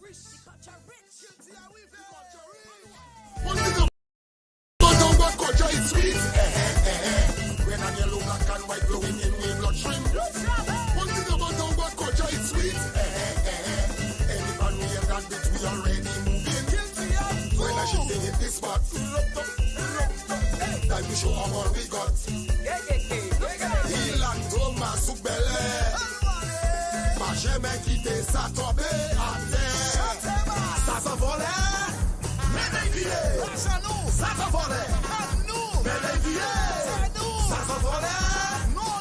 One thing about what culture is sweet. When I'm yellow, black and white, flowing in with bloodstream. One thing about what culture is sweet. Anyone we have got it, we already moving. When I should hit this spot, time to show how we got. Il a Thomas Soubele. Ma jamais quitté ça tombé à terre. Ça s'envolait. Mais l'invié. Ça s'envolait. Mais l'invié. Ça s'envolait.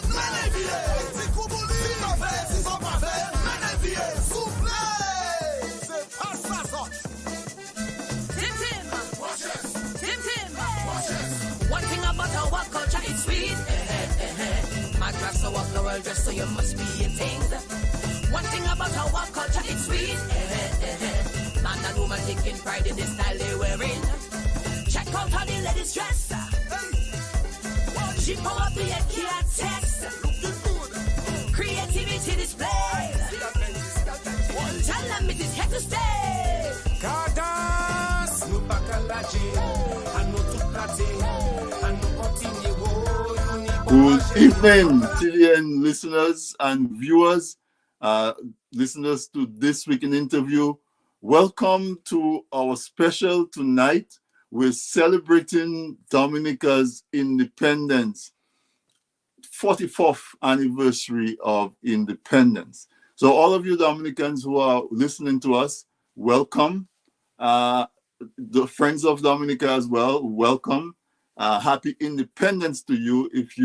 Mais l'invié. Si Koubouli. Si t'en fais, si t'en pas fait. Mais l'invié. Soufflez. C'est pas ça sort. Tim. Watch this. Tim. Watch this. One thing about our culture is sweet. My dress so off the world just so you must be in things. One thing about our culture is sweet. Man and woman taking pride in the style they wearing. Check out how the ladies dress. She pull up the head can't text. Creativity display. Tell them it is here to stay. Kadas, nous pas calager, à nous tout placer, à nous continuer. Good evening, TDN listeners and viewers, listeners to This Week in Interview. Welcome to our special tonight. We're celebrating Dominica's independence, 44th anniversary of independence. So all of you Dominicans who are listening to us, welcome. The friends of Dominica as well, welcome. Happy independence to you if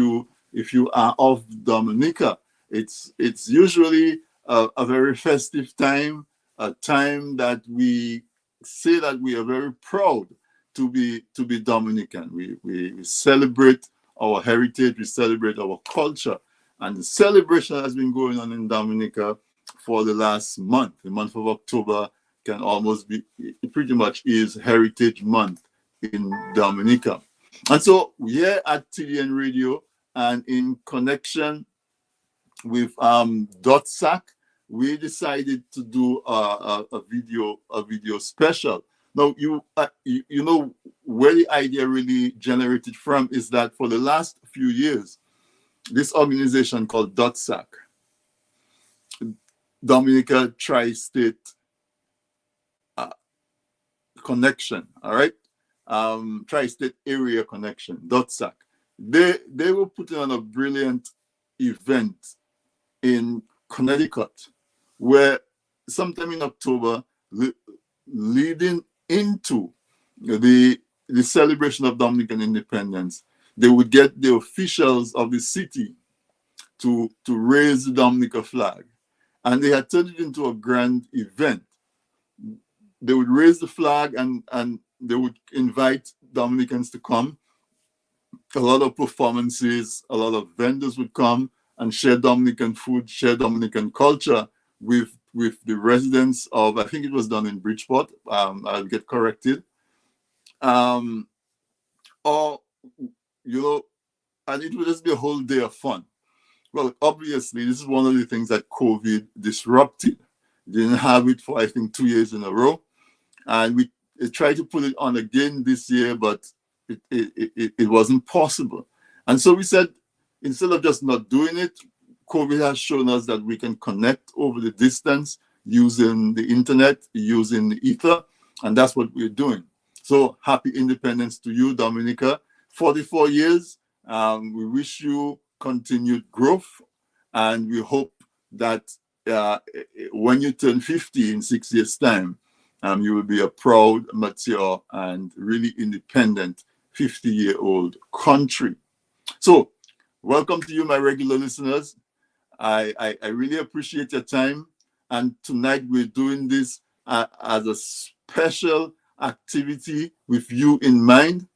you are of Dominica. It's usually a very festive time, a time that we say that we are very proud to be Dominican. We celebrate our heritage, we celebrate our culture, and the celebration has been going on in Dominica for the last month. The month of October can almost be, it pretty much is Heritage Month in Dominica. And so here at TDN Radio and in connection with DOTSAC, we decided to do a video special. Now you know where the idea really generated from is that for the last few years, this organization called DOTSAC, Dominica Tri-State Connection, all right? Tri-State Area Connection, DOTSAC. They were putting on a brilliant event in Connecticut, where sometime in October, leading into the celebration of Dominican independence, they would get the officials of the city to raise the Dominica flag. And they had turned it into a grand event. They would raise the flag and they would invite Dominicans to come. A lot of performances, a lot of vendors would come and share Dominican food, share Dominican culture with the residents of, I think it was done in Bridgeport, I'll get corrected. And it would just be a whole day of fun. Well, obviously, this is one of the things that COVID disrupted. Didn't have it for, I think, 2 years in a row. And we tried to put it on again this year, but it wasn't possible. And so we said, instead of just not doing it, COVID has shown us that we can connect over the distance using the internet, using the ether, and that's what we're doing. So happy independence to you, Dominica. 44 years. We wish you continued growth, and we hope that when you turn 50 in 6 years' time, you will be a proud, mature, and really independent 50-year-old country. So, welcome to you, my regular listeners. I really appreciate your time. And tonight we're doing this as a special activity with you in mind.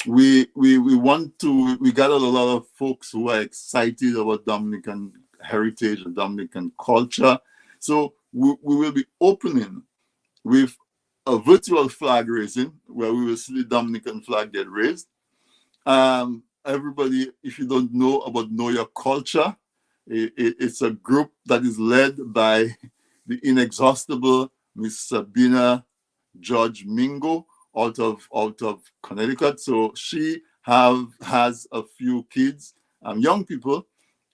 We gathered a lot of folks who are excited about Dominican heritage and Dominican culture. So we will be opening with a virtual flag raising where we will see the Dominican flag get raised. Everybody, if you don't know about Know Your Culture, it's a group that is led by the inexhaustible Miss Sabina George Mingo out of Connecticut. So she has a few kids, young people,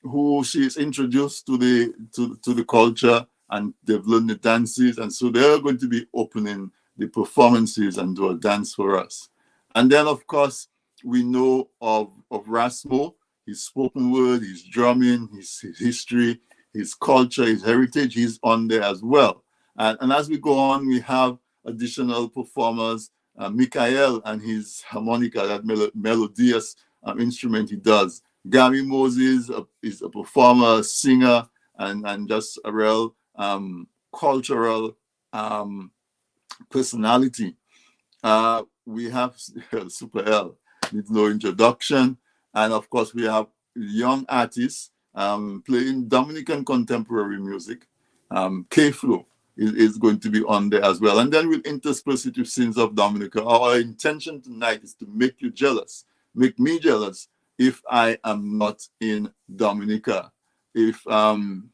who she's introduced to the culture, and they've learned the dances, and so they're going to be opening the performances and do a dance for us. And then, of course, we know of Ras Mo, his spoken word, his drumming, his history, his culture, his heritage. He's on there as well. And as we go on, we have additional performers, Mickael and his harmonica, that melodious instrument he does. Gammy Moses is a performer, a singer, and just a real cultural personality. We have Super L, needs no introduction. And of course, we have young artists playing Dominican contemporary music. K-Flo is going to be on there as well. And then we'll intersperse it with Sins of Dominica. Our intention tonight is to make you jealous, make me jealous if I am not in Dominica. If I'm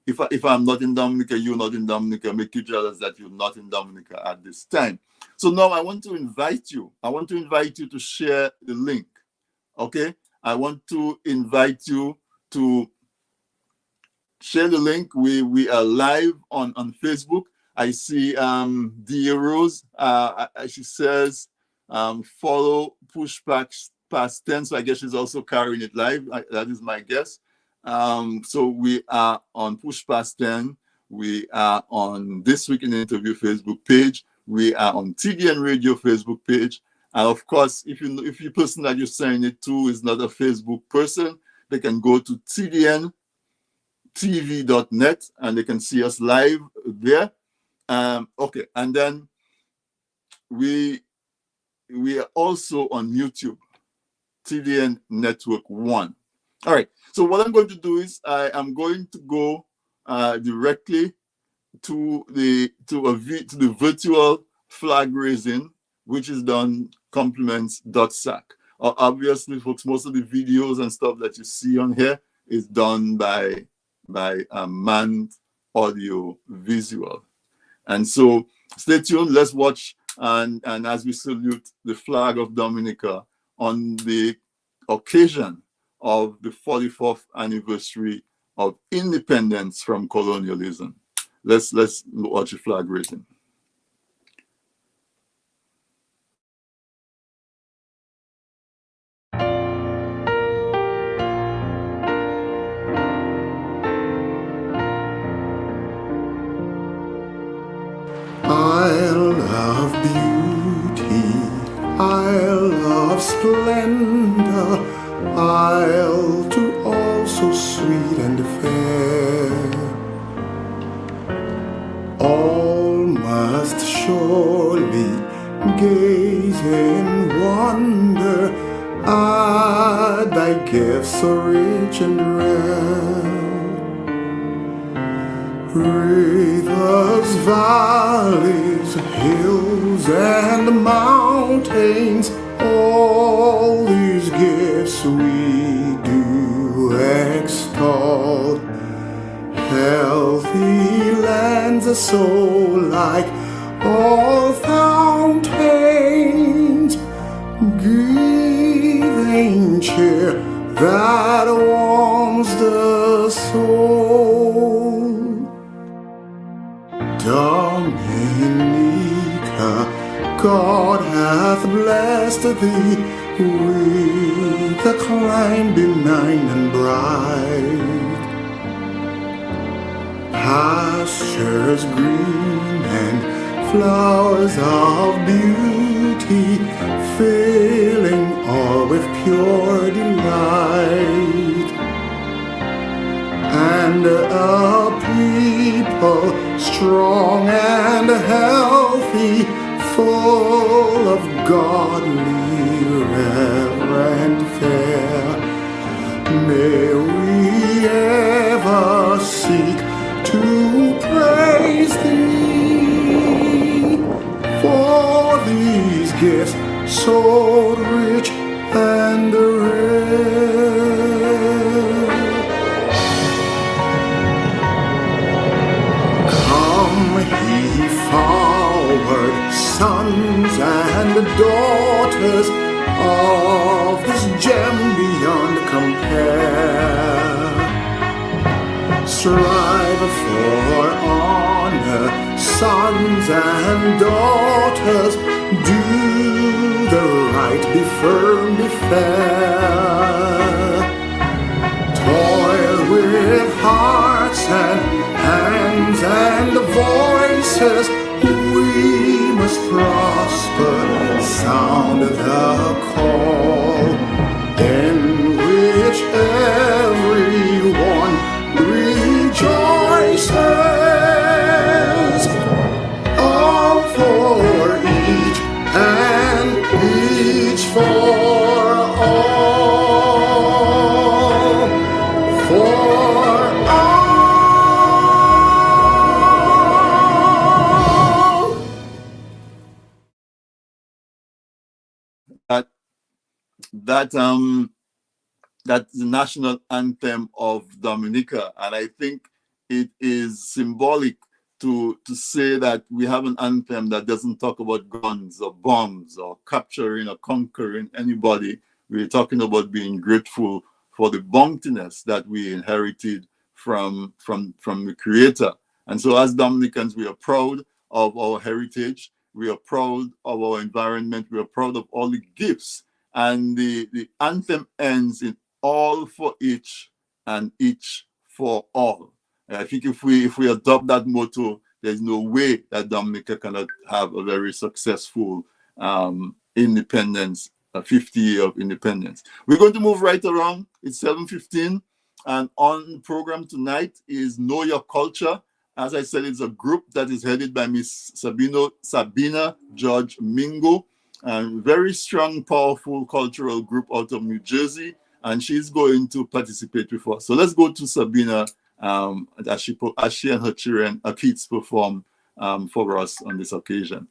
not in Dominica, you're not in Dominica, make you jealous that you're not in Dominica at this time. So now I want to invite you. I want to invite you to share the link. Okay? I want to invite you to share the link. We are live on Facebook. I see Dia Rose. She says follow push past 10. So I guess she's also carrying it live. That is my guess. So we are on Push Past 10. We are on This Week in Interview Facebook page. We are on TDN Radio Facebook page. And of course, if the person that you're saying it to is not a Facebook person, they can go to tdntv.net and they can see us live there. Okay, and then we are also on YouTube, TDN Network 1. All right, so what I'm going to do is I am going to go directly to the virtual flag raising, which is done complements DOTSAC. Obviously, folks, most of the videos and stuff that you see on here is done by manned audio visual. And so stay tuned, let's watch, and as we salute the flag of Dominica on the occasion of the 44th anniversary of independence from colonialism. Let's watch the flag raising. Isle of beauty, Isle of splendor, Isle to all so sweet and fair. All must surely gaze in wonder at thy gifts so rich and rare. Rivers, valleys, hills, and mountains, all these gifts we do extol. Healthy lands are so like all fountains, giving cheer that warms the soul. Dominica, God hath blessed thee with a clime benign and bright, pastures green and flowers of beauty, filling all with pure delight, and a people strong and healthy, full of godly, reverent fair. May we ever seek to praise thee for these gifts so rich and rare. the daughters of this gem beyond compare. Strive for honor, sons and daughters. Do the right, be firm, be fair. Toil with hearts and hands and voices. We must prosper, sound the call, in which everyone rejoices. All for each and each for all. For that's the national anthem of Dominica, and I think it is symbolic to say that we have an anthem that doesn't talk about guns or bombs or capturing or conquering anybody. We're talking about being grateful for the bountiness that we inherited from the Creator. And so as Dominicans, we are proud of our heritage. We are proud of our environment. We are proud of all the gifts. And the anthem ends in all for each and each for all. And I think if we adopt that motto, there's no way that Dominica cannot have a very successful independence, a 50 year of independence. We're going to move right around. It's 7:15, and on the program tonight is Know Your Culture. As I said, it's a group that is headed by Miss Sabina George Mingo, and very strong, powerful cultural group out of New Jersey, and she's going to participate with us. So let's go to Sabina as she and her children, her kids, perform for us on this occasion.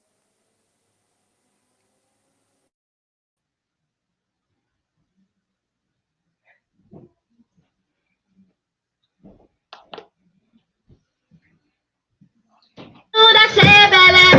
Bele,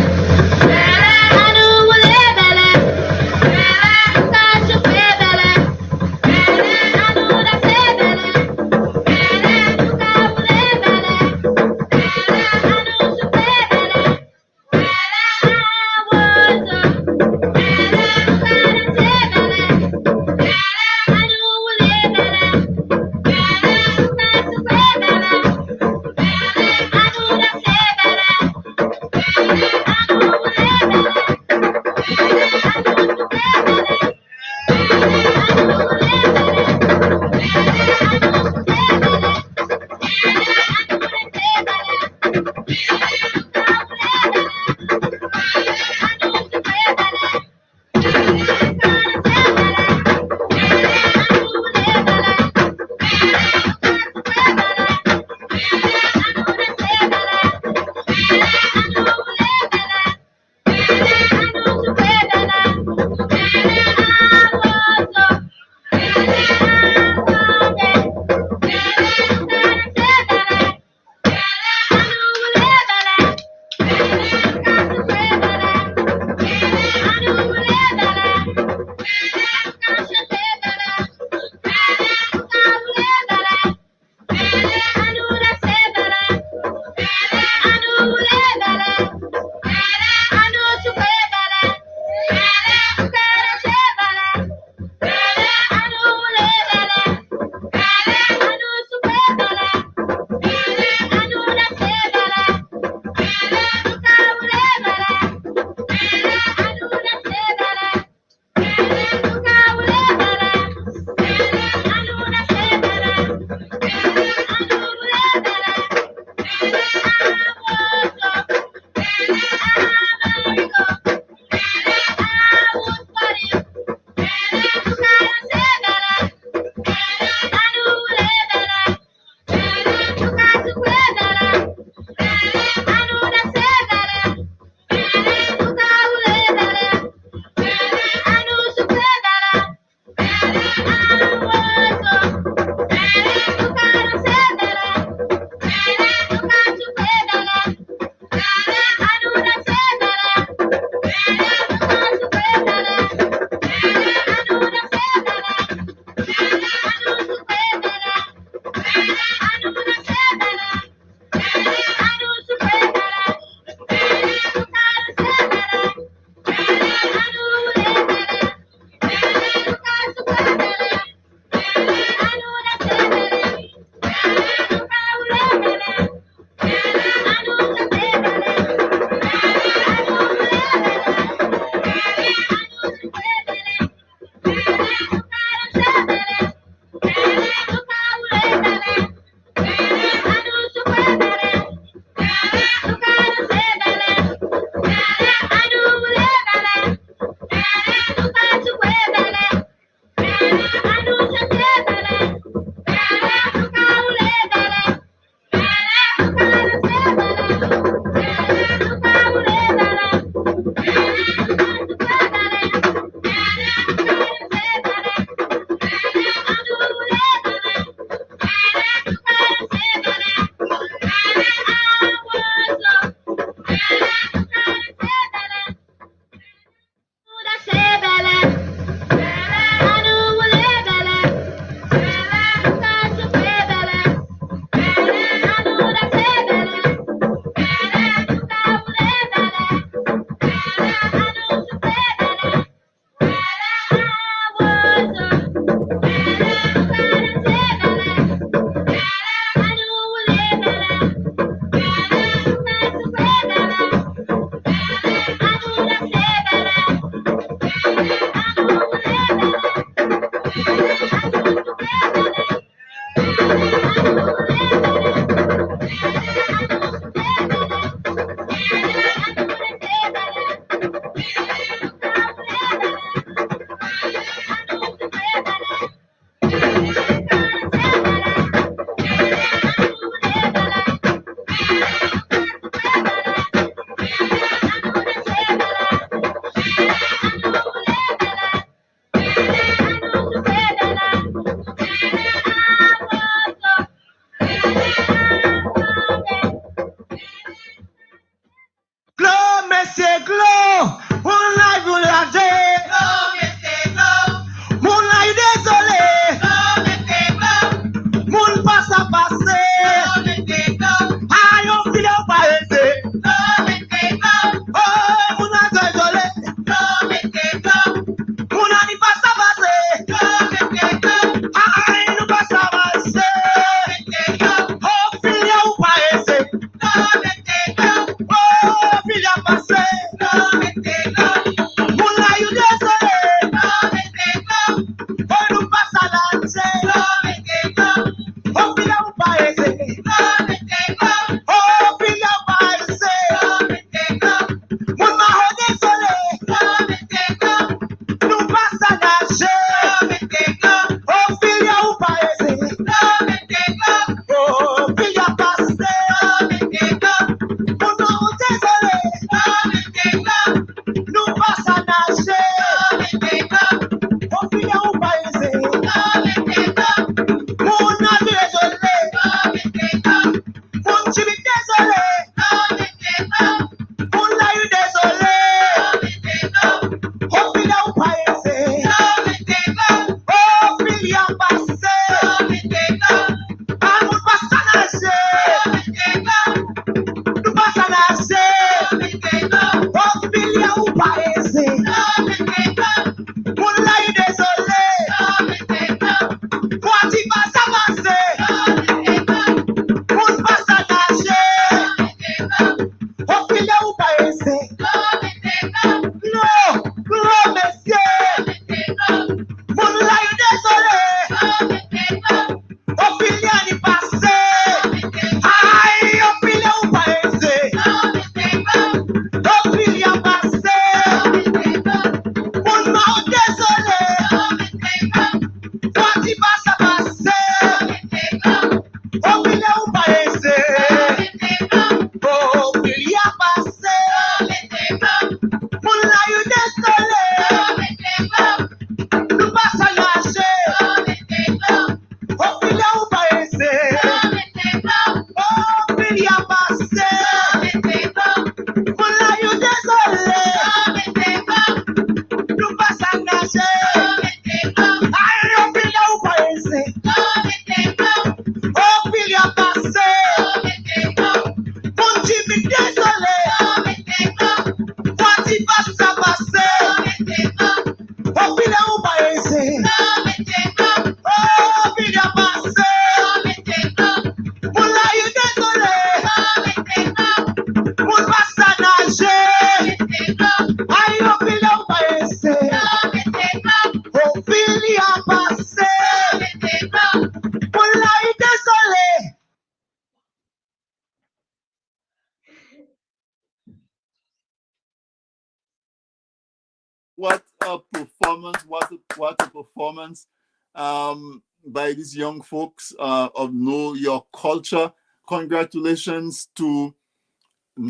a performance! What a performance by these young folks of Know Your Culture. Congratulations to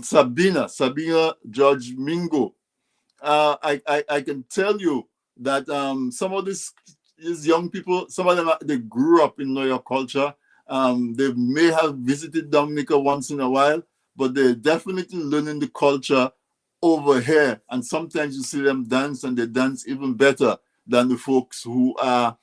Sabina George Mingo. I can tell you that some of these young people, some of them they grew up in Know Your Culture. They may have visited Dominica once in a while, but they're definitely learning the culture over here. And sometimes you see them dance, and they dance even better than the folks who are.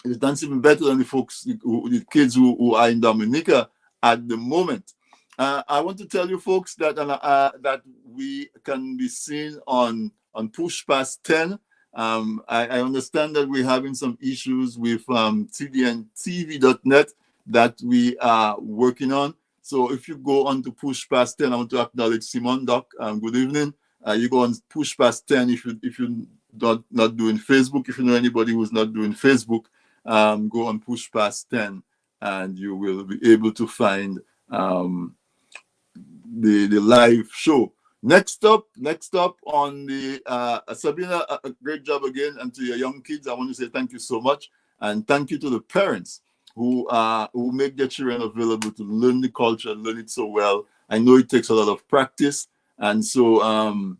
They dance even better than the kids who are in Dominica at the moment. I want to tell you folks that that we can be seen on Push Past 10. I understand that we're having some issues with TDN that we are working on. So if you go on to Push Past 10, I want to acknowledge Simon Doc. Good evening. You go on Push Past 10 if you're not doing Facebook. If you know anybody who's not doing Facebook, go on Push Past 10 and you will be able to find the live show. Next up on the Sabina, a great job again, and to your young kids, I want to say thank you so much, and thank you to the parents who make their children available to learn the culture, learn it so well. I know it takes a lot of practice, and so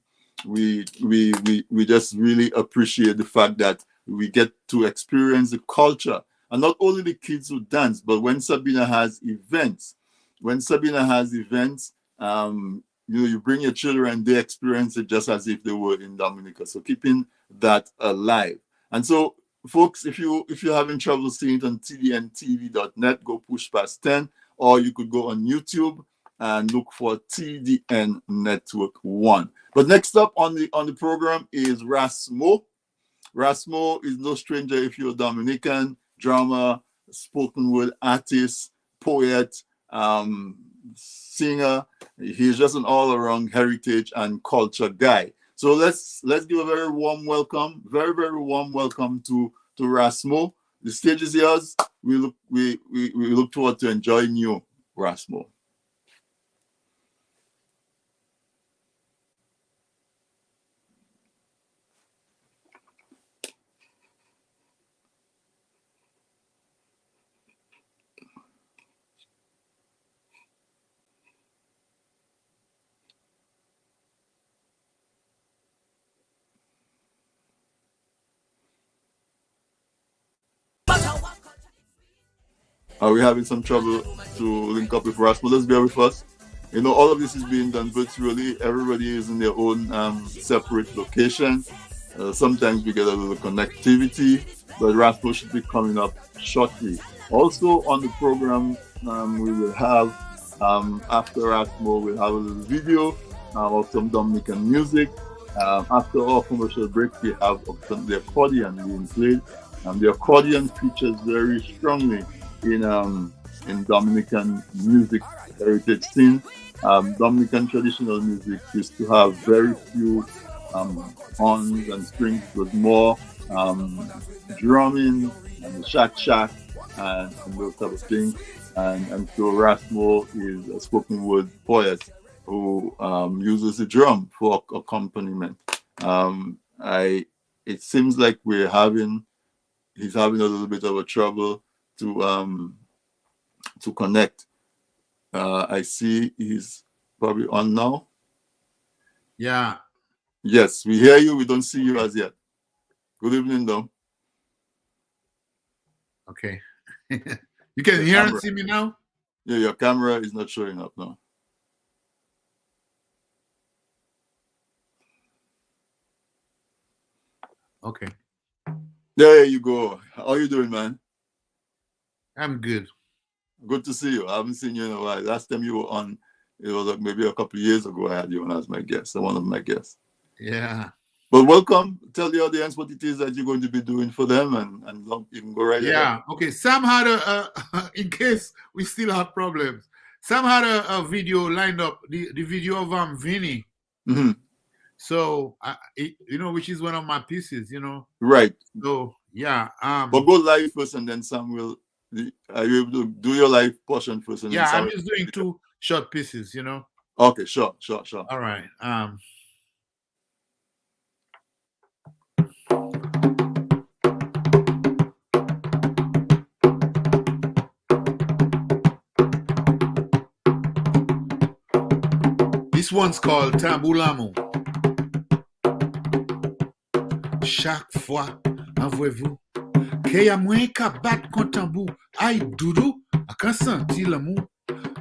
we just really appreciate the fact that we get to experience the culture, and not only the kids who dance, but when Sabina has events. You bring your children, they experience it just as if they were in Dominica. So keeping that alive. And so, folks, if you're having trouble seeing it on tdntv.net, go Push Past 10, or you could go on YouTube and look for TDN Network 1. But next up on the program is Ras Mo. Ras Mo is no stranger if you're a Dominican drummer, spoken word artist, poet, singer. He's just an all-around heritage and culture guy. So let's give a very warm welcome, very warm welcome to Ras Mo. The stage is yours. We look forward to enjoying you, Ras Mo. Are we having some trouble to link up with Ras Mo? Let's bear with us. You know, all of this is being done virtually. Everybody is in their own separate location. Sometimes we get a little connectivity, but Ras Mo should be coming up shortly. Also on the program, we will have, after Ras Mo, we'll have a little video of some Dominican music. After our commercial break, we have the accordion being played. The accordion features very strongly in Dominican music heritage scene. Dominican traditional music used to have very few horns and strings. It was more drumming and shack and those type of things. And so Ras Mo is a spoken word poet who uses the drum for accompaniment. It seems like he's having a little bit of a trouble to connect. I see he's probably on now. Yeah. Yes, we hear you. We don't see you as yet. Good evening, Dom. Okay. You can hear and see me now? Yeah, your camera is not showing up now. Okay. There you go. How are you doing, man? I'm good. Good to see you. I haven't seen you in a while. Last time you were on, it was like maybe a couple of years ago. I had you on as my guest, one of my guests. Yeah. But welcome. Tell the audience what it is that you're going to be doing for them, and you can go right ahead. Yeah. Okay. Sam had in case we still have problems, Sam had a video lined up, the video of Vinny. Mm-hmm. So which is one of my pieces, Right. So yeah. But go live first, and then Sam will. Are you able to do your live portion first? And yeah, then I'm just doing 2 short pieces, Okay, sure. All right. This one's called Tambou L'amour. Chaque fois, envoyez-vous, qu'il y a moins qu'à battre contre tambou. Aïe, doudou, à quand sentir l'amour.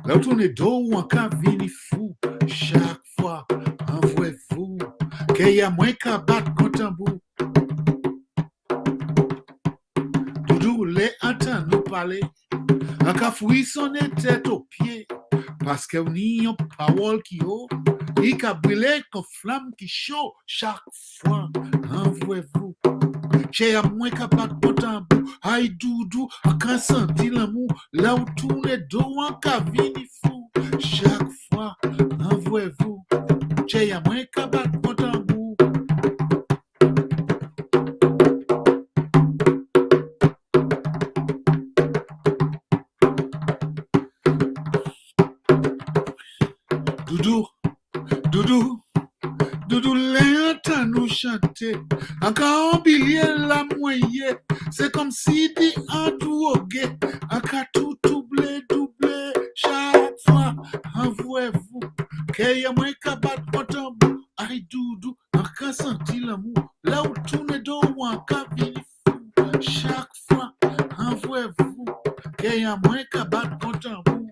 Là où tourne dos ou en cas vini fou. Chaque fois, envoyez-vous, qu'il y a moins qu'à battre contre tambou. Doudou, les entend nous parler. En cas fouille son tête aux pieds. Parce que n'y a parole qui haut. Il a brûlé comme flamme qui chaud. Chaque fois, envoyez-vous. J'ai à moins qu'à battre pour tambou. Aïe doudou, à quand sentir l'amour. Là où tourne dos en cavini fou. Chaque fois, envoyez-vous. J'ai à moins qu'à battre pour tambou. Doudou, doudou, doudou, l'entend nous chanter. Encore un billet la moyenne, c'est comme si dit en tout au guet. Encore tout doublé, chaque fois, envoyez-vous. Qu'il y a moins qu'à battre pour tambou. Aïe doudou, encore sentir l'amour. Là où tourne dos ou encore vini fou. Chaque fois, envoyez-vous. Qu'il y a moins qu'à battre pour tambou.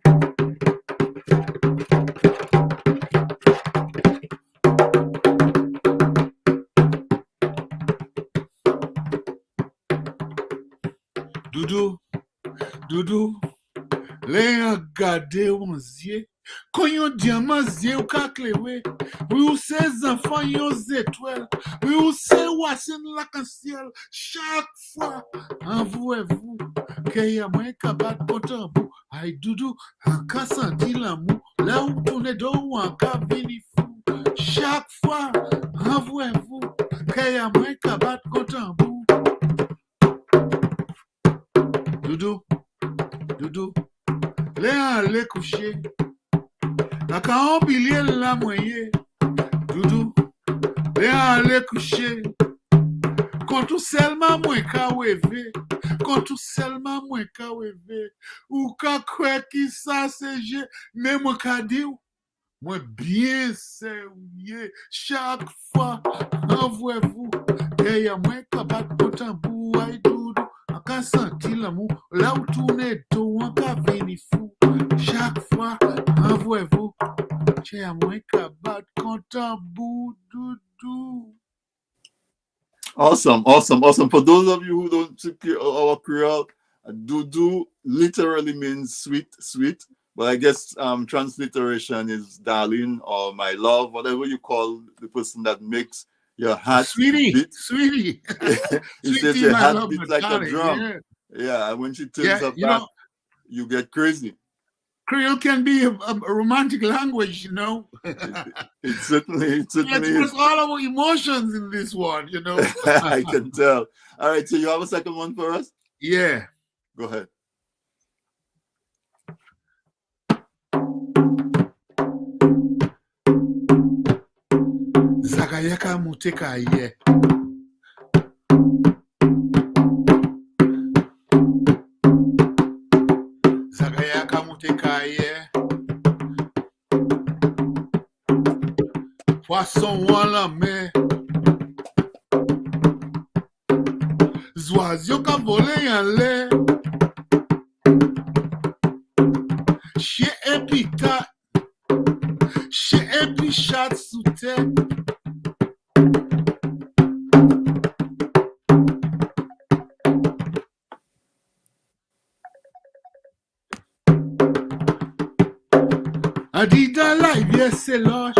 Doudou, doudou, les regarder aux yeux, quand yon diamant yeux ou kaklewe, oui ou ses enfants yon étoiles, oui ou ses wassen la ciel, chaque fois, envoyez-vous, qu'il y a moins qu'à battre pour tambou, aïe doudou, en cas senti l'amour, là où tourne dos ou en cas vini fou, chaque fois, envoyez-vous, qu'il y a moins qu'à battre pour tambou. Doudou, doudou, les coucher. La quand on billet la moyenne. Doudou, les coucher. Quand tout seulement moins qu'à wever. Quand tout seulement moins qu'à wever. Ou qu'à quoi qui ça c'est j'ai. Mais moi qu'à dire. Moi bien sérieux. Chaque fois, envoyez-vous. Et y a moins qu'à battre pour tambou. Aïe doudou. Quand sentir l'amour, là où tourne tout, en cas vini fou. Chaque fois, envoyez-vous. J'ai à moins qu'à battre contre tambou, doudou. Awesome. For those of you who don't speak our Creole, doudou literally means sweet. But I guess transliteration is darling or my love, whatever you call the person that makes your heart Sweetie. It says your heart beats like a drum. Yeah, and when she turns her back, you get crazy. Creole can be a romantic language, you know. It certainly is. Express all our emotions in this one, you know. I can tell. All right, so you have a second one for us? Yeah. Go ahead. Zagayaka muteka ye. Zagayaka muteka ye. Poisson wala me. Zoazio ka vole yan le. Chez epita. Chez epichat sous terre. A dit dans la rivière c'est loche.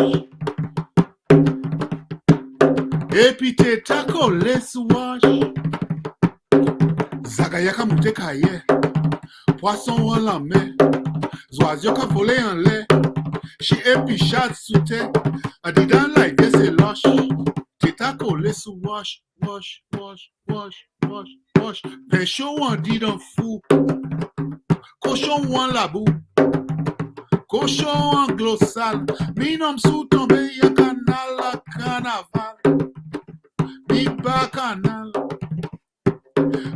Et puis t'es ta collé sous wash. Zagayaka muteka ye. Poisson en la mer. Zoazio ka volé en l'air. Chi et chat sous terre. A dit dans la rivière c'est loche. T'es ta collé sous wash. Pécho en dit d'un fou. Cochon ou en la boue. Cochon anglo-sale, mi nom sous tombé y'a canal à carnaval, mi bas canal.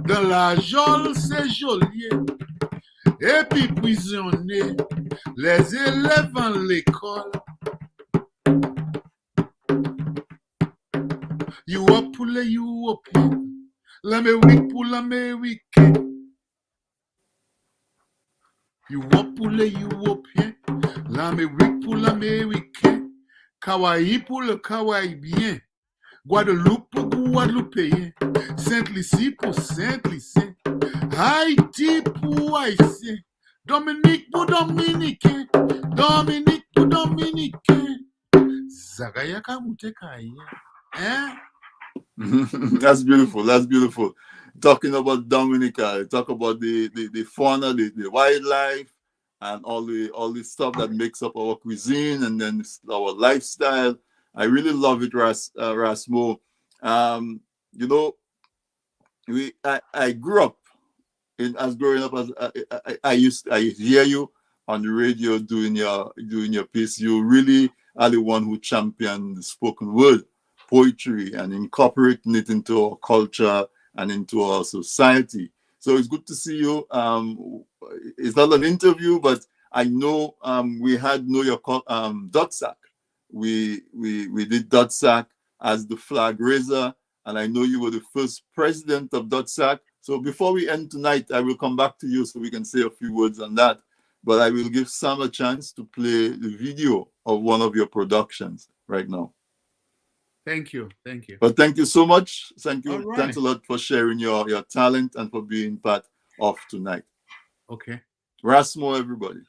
Dans la geôle c'est geôlier, et puis prisonnier, les élèves en l'école. pour les Européens, l'Amérique pour l'Américain. Europe pour les Européens, l'Amérique pour l'Américain, Kawaii pour le Kawaïbien, Guadeloupe pour Guadeloupéen, Saint-Lucie pour Saint-Lucien, Haïti pour Haïtien, Dominique pour Dominicain, Dominique pour Dominicain. Zagaya Kamute Kaya. Hein? That's beautiful. That's beautiful. Talking about Dominica, talk about the fauna, the wildlife, and all the stuff that makes up our cuisine and then our lifestyle. I really love it, Ras Mo. You know, I grew up growing up as I hear you on the radio doing your piece. You really are the one who championed the spoken word poetry and incorporating it into our culture and into our society. So it's good to see you. It's not an interview, but I know we had Know Your DOTSAC. We did DOTSAC as the flag raiser, and I know you were the first president of DOTSAC. So before we end tonight, I will come back to you so we can say a few words on that. But I will give Sam a chance to play the video of one of your productions right now. Thank you. Thank you. But thank you so much. Thank you. Right. Thanks a lot for sharing your talent and for being part of tonight. Okay. Ras Mo, everybody.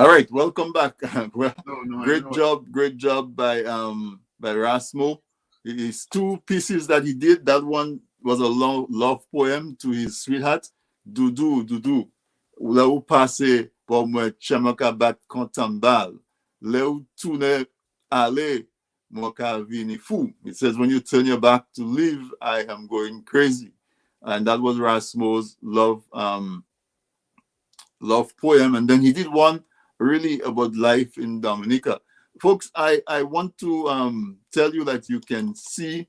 All right, welcome back. Well, No, great job by Ras Mo. His two pieces that he did. That one was a long love poem to his sweetheart. Dudu. Là où passe pour moi chamaka bat contambal. Là où tourne aller moi ka vini fou. It says when you turn your back to leave, I am going crazy. And that was Ras Mo's love poem. And then he did one really about life in Dominica. Folks, I want to tell you that you can see,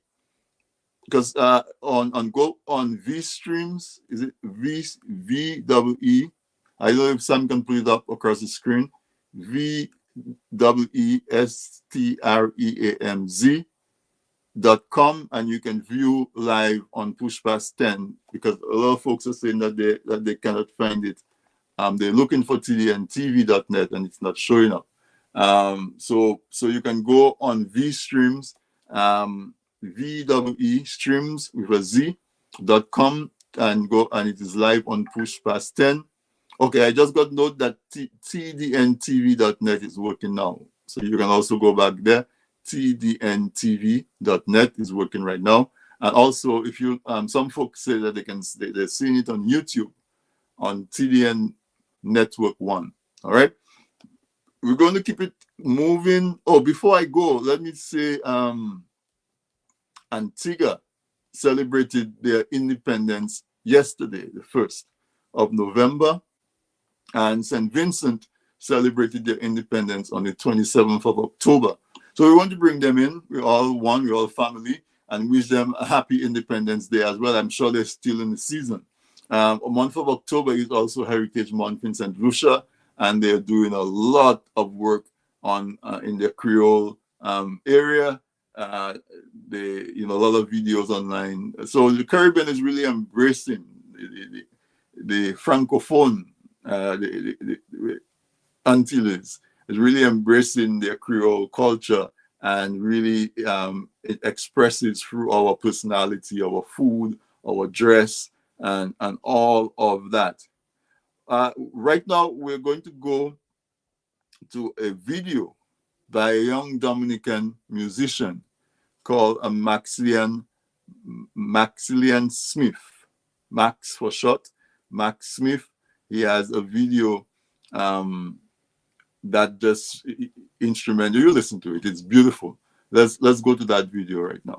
because on V streams, is it VWE? I don't know if Sam can put it up across the screen. VWESTREAMZ.com, and you can view live on Push Past 10, because a lot of folks are saying that they cannot find it. They're looking for TDNTV.net and it's not showing up. So you can go on V streams, VWE streams with a Z.com, and go, and it is live on Push Past 10. Okay, I just got note that TDNTV.net is working now. So you can also go back there. TDNTV.net is working right now. And also, if you some folks say that they're seeing it on YouTube on TDN Network 1. All right. We're going to keep it moving. Oh, before I go, let me say Antigua celebrated their independence yesterday, the 1st of November, and St. Vincent celebrated their independence on the 27th of October. So we want to bring them in. We're all one, we're all family, and wish them a happy Independence Day as well. I'm sure they're still in the season. A month of October is also Heritage Month in St. Lucia, and they're doing a lot of work on in the Creole area. A lot of videos online. So the Caribbean is really embracing the Francophone, the Antilles is really embracing their Creole culture, and really it expresses through our personality, our food, our dress, and all of that. Right now, we're going to go to a video by a young Dominican musician called Maxilian Smith. Max for short, Max Smith. He has a video that just instrumental. You listen to it; it's beautiful. Let's go to that video right now.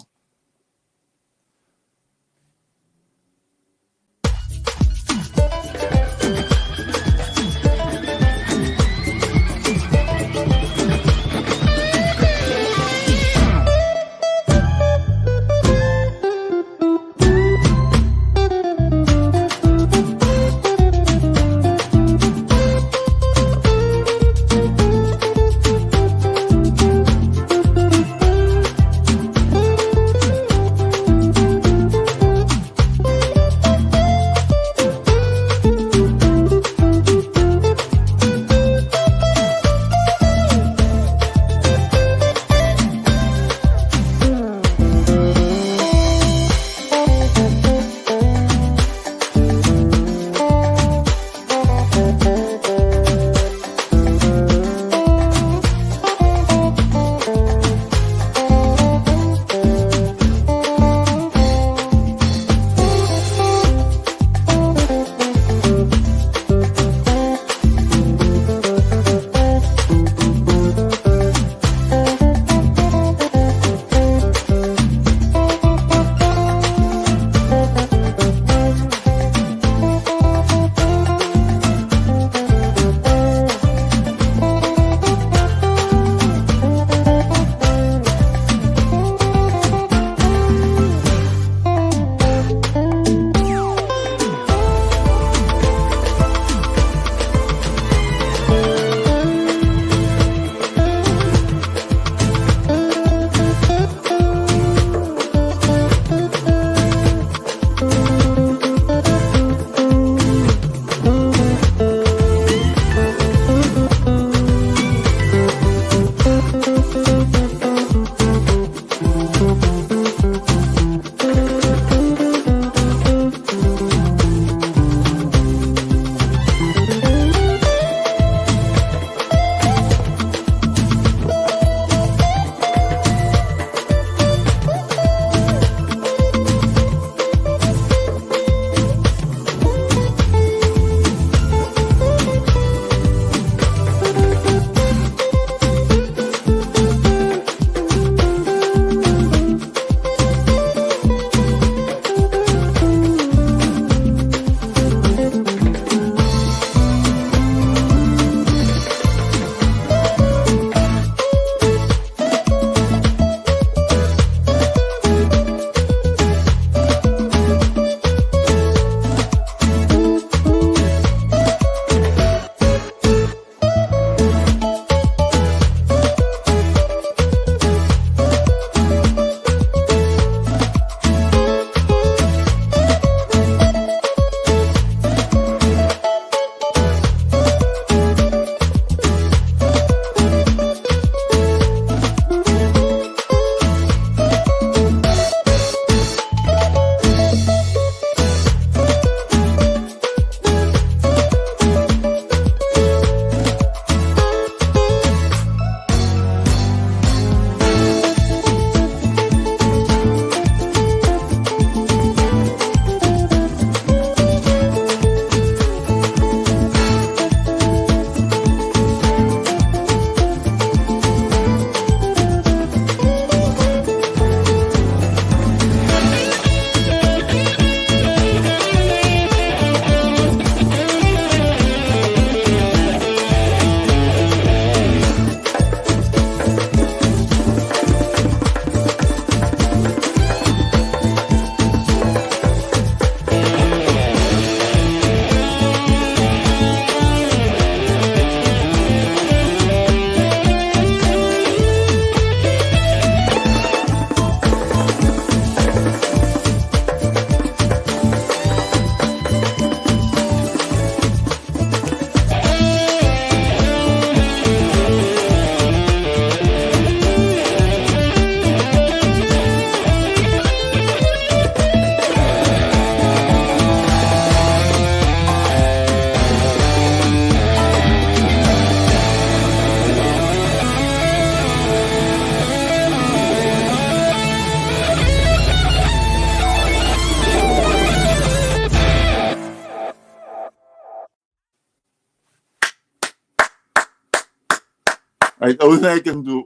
The only thing I can do,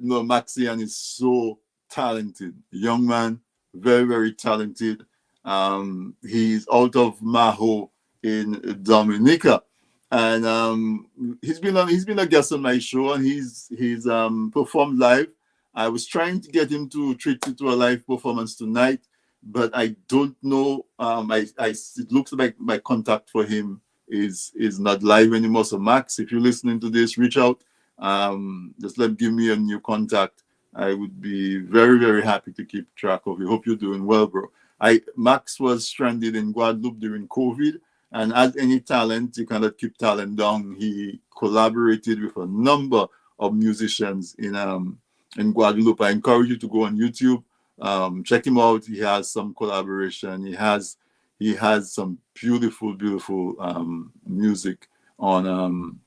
Maxian is so talented. Young man, very, very talented. He's out of Maho in Dominica. And he's been a guest on my show, and he's performed live. I was trying to get him to treat it to a live performance tonight, but I don't know. It looks like my contact for him is not live anymore. So Max, if you're listening to this, reach out. Just give me a new contact. I would be very, very happy to keep track of you. Hope you're doing well, bro. Max was stranded in Guadeloupe during COVID, and as any talent, you cannot keep talent down. He collaborated with a number of musicians in Guadeloupe. I encourage you to go on YouTube, check him out. He has some collaboration. He has some beautiful music on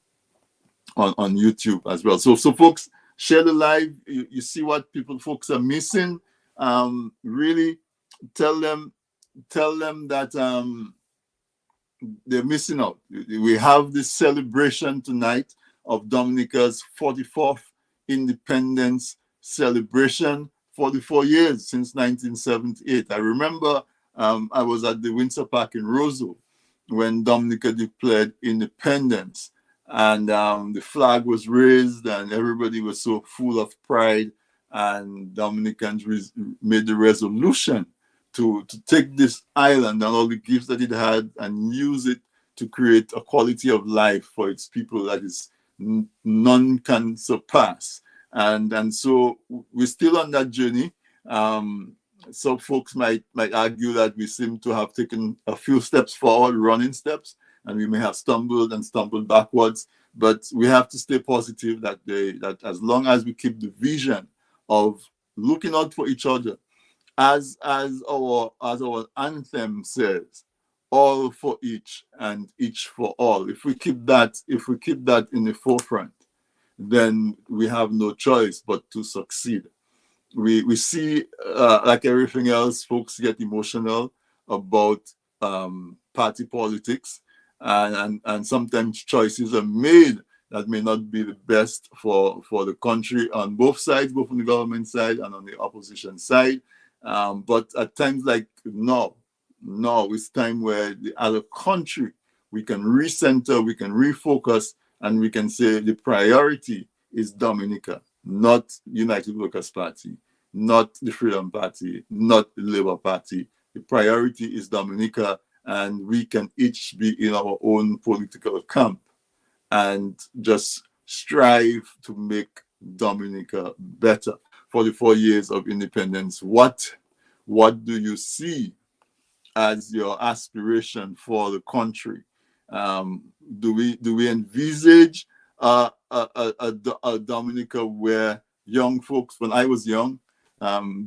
YouTube as well. So folks, share the live. You see what folks are missing. Really tell them that they're missing out. We have this celebration tonight of Dominica's 44th independence celebration, 44 years since 1978. I remember I was at the Windsor Park in Roseau when Dominica declared independence, and the flag was raised and everybody was so full of pride, and Dominicans made the resolution to take this island and all the gifts that it had and use it to create a quality of life for its people that is none can surpass. And so we're still on that journey. Some folks might argue that we seem to have taken a few steps forward, running steps, and we may have stumbled backwards. But we have to stay positive that as long as we keep the vision of looking out for each other, as our anthem says, all for each and each for all. If we keep that in the forefront, then we have no choice but to succeed. We see, like everything else, folks get emotional about party politics, and sometimes choices are made that may not be the best for the country on both sides, both on the government side and on the opposition side. But at times like now it's time where as a country we can recenter, we can refocus, and we can say the priority is Dominica, not United Workers' Party, not the Freedom Party, not the Labour Party. The priority is Dominica, and we can each be in our own political camp and just strive to make Dominica better. 44 years of independence. What do you see as your aspiration for the country? Do we envisage a Dominica where young folks, when I was young,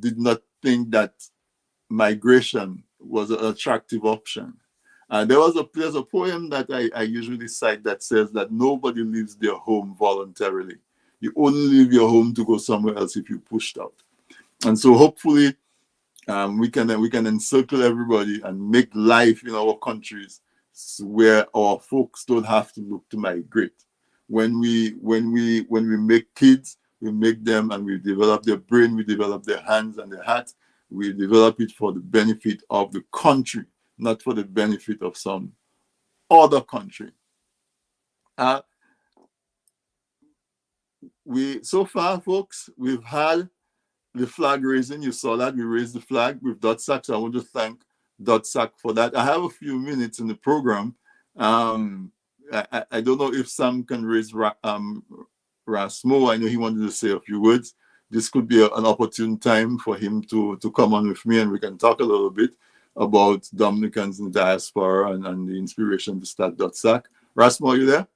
did not think that migration was an attractive option? There's a poem that I usually cite that says that nobody leaves their home voluntarily. You only leave your home to go somewhere else if you're pushed out. And so hopefully we can encircle everybody and make life in our countries where our folks don't have to look to migrate. When we make kids, we make them and we develop their brain, we develop their hands and their heart. We develop it for the benefit of the country, not for the benefit of some other country. So far, folks, we've had the flag raising. You saw that we raised the flag with DOTSAC. So I want to thank DOTSAC for that. I have a few minutes in the program. I don't know if Sam can raise Ras Mo. I know he wanted to say a few words. This could be an opportune time for him to come on with me, and we can talk a little bit about Dominicans in the diaspora and the inspiration to start DOTSAC. Ras Mo, are you there?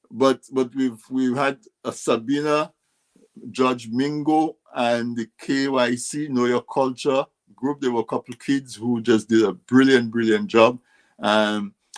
But we've had a Sabina, Judge Mingo, and the KYC Know Your Culture group. There were a couple of kids who just did a brilliant job.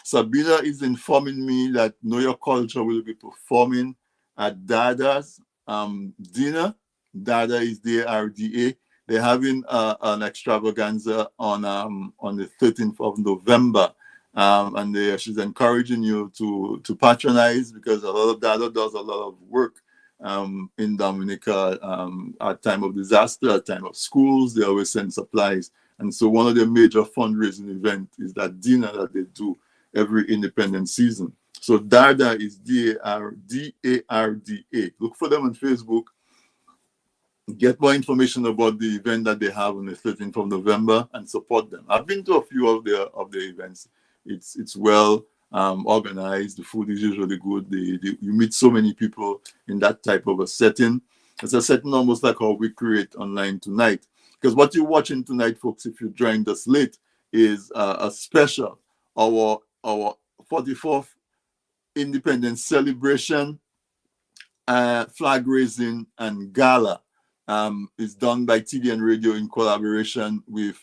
Sabina is informing me that Know Your Culture will be performing at Dada's dinner. Dada is DARDA. They're having an extravaganza on the 13th of November. and she's encouraging you to patronize, because a lot of Dada does a lot of work in Dominica at time of disaster, at time of schools. They always send supplies, and so one of their major fundraising events is that dinner that they do every independence season. So Darda is Darda. Look for them on Facebook. Get more information about the event that they have on the 13th of November and support them. I've been to a few of their events. It's well organized. The food is usually good. You meet so many people in that type of a setting. It's a setting almost like how we create online tonight. Because what you're watching tonight, folks, if you joined us late, is a special, our 44th Independence celebration, flag raising and gala. Is done by TDN Radio in collaboration with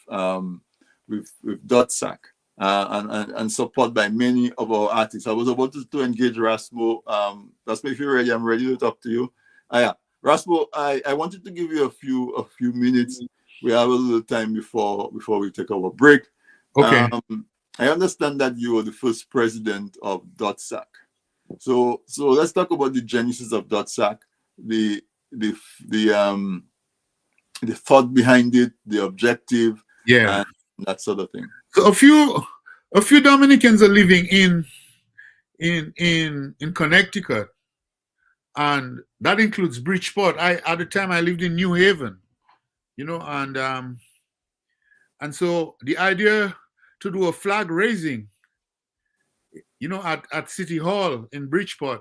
DOTSAC and support by many of our artists. I was about to engage Ras Mo. Ras Mo, if you're ready, I'm ready to talk to you. Yeah, Ras Mo, I wanted to give you a few minutes. We have a little time before we take our break. Okay. I understand that you were the first president of DOTSAC. So let's talk about the genesis of DOTSAC, the thought behind it, the objective, and that sort of thing. So a few Dominicans are living in Connecticut, and that includes Bridgeport. At the time I lived in New Haven, and so the idea to do a flag raising, at City Hall in Bridgeport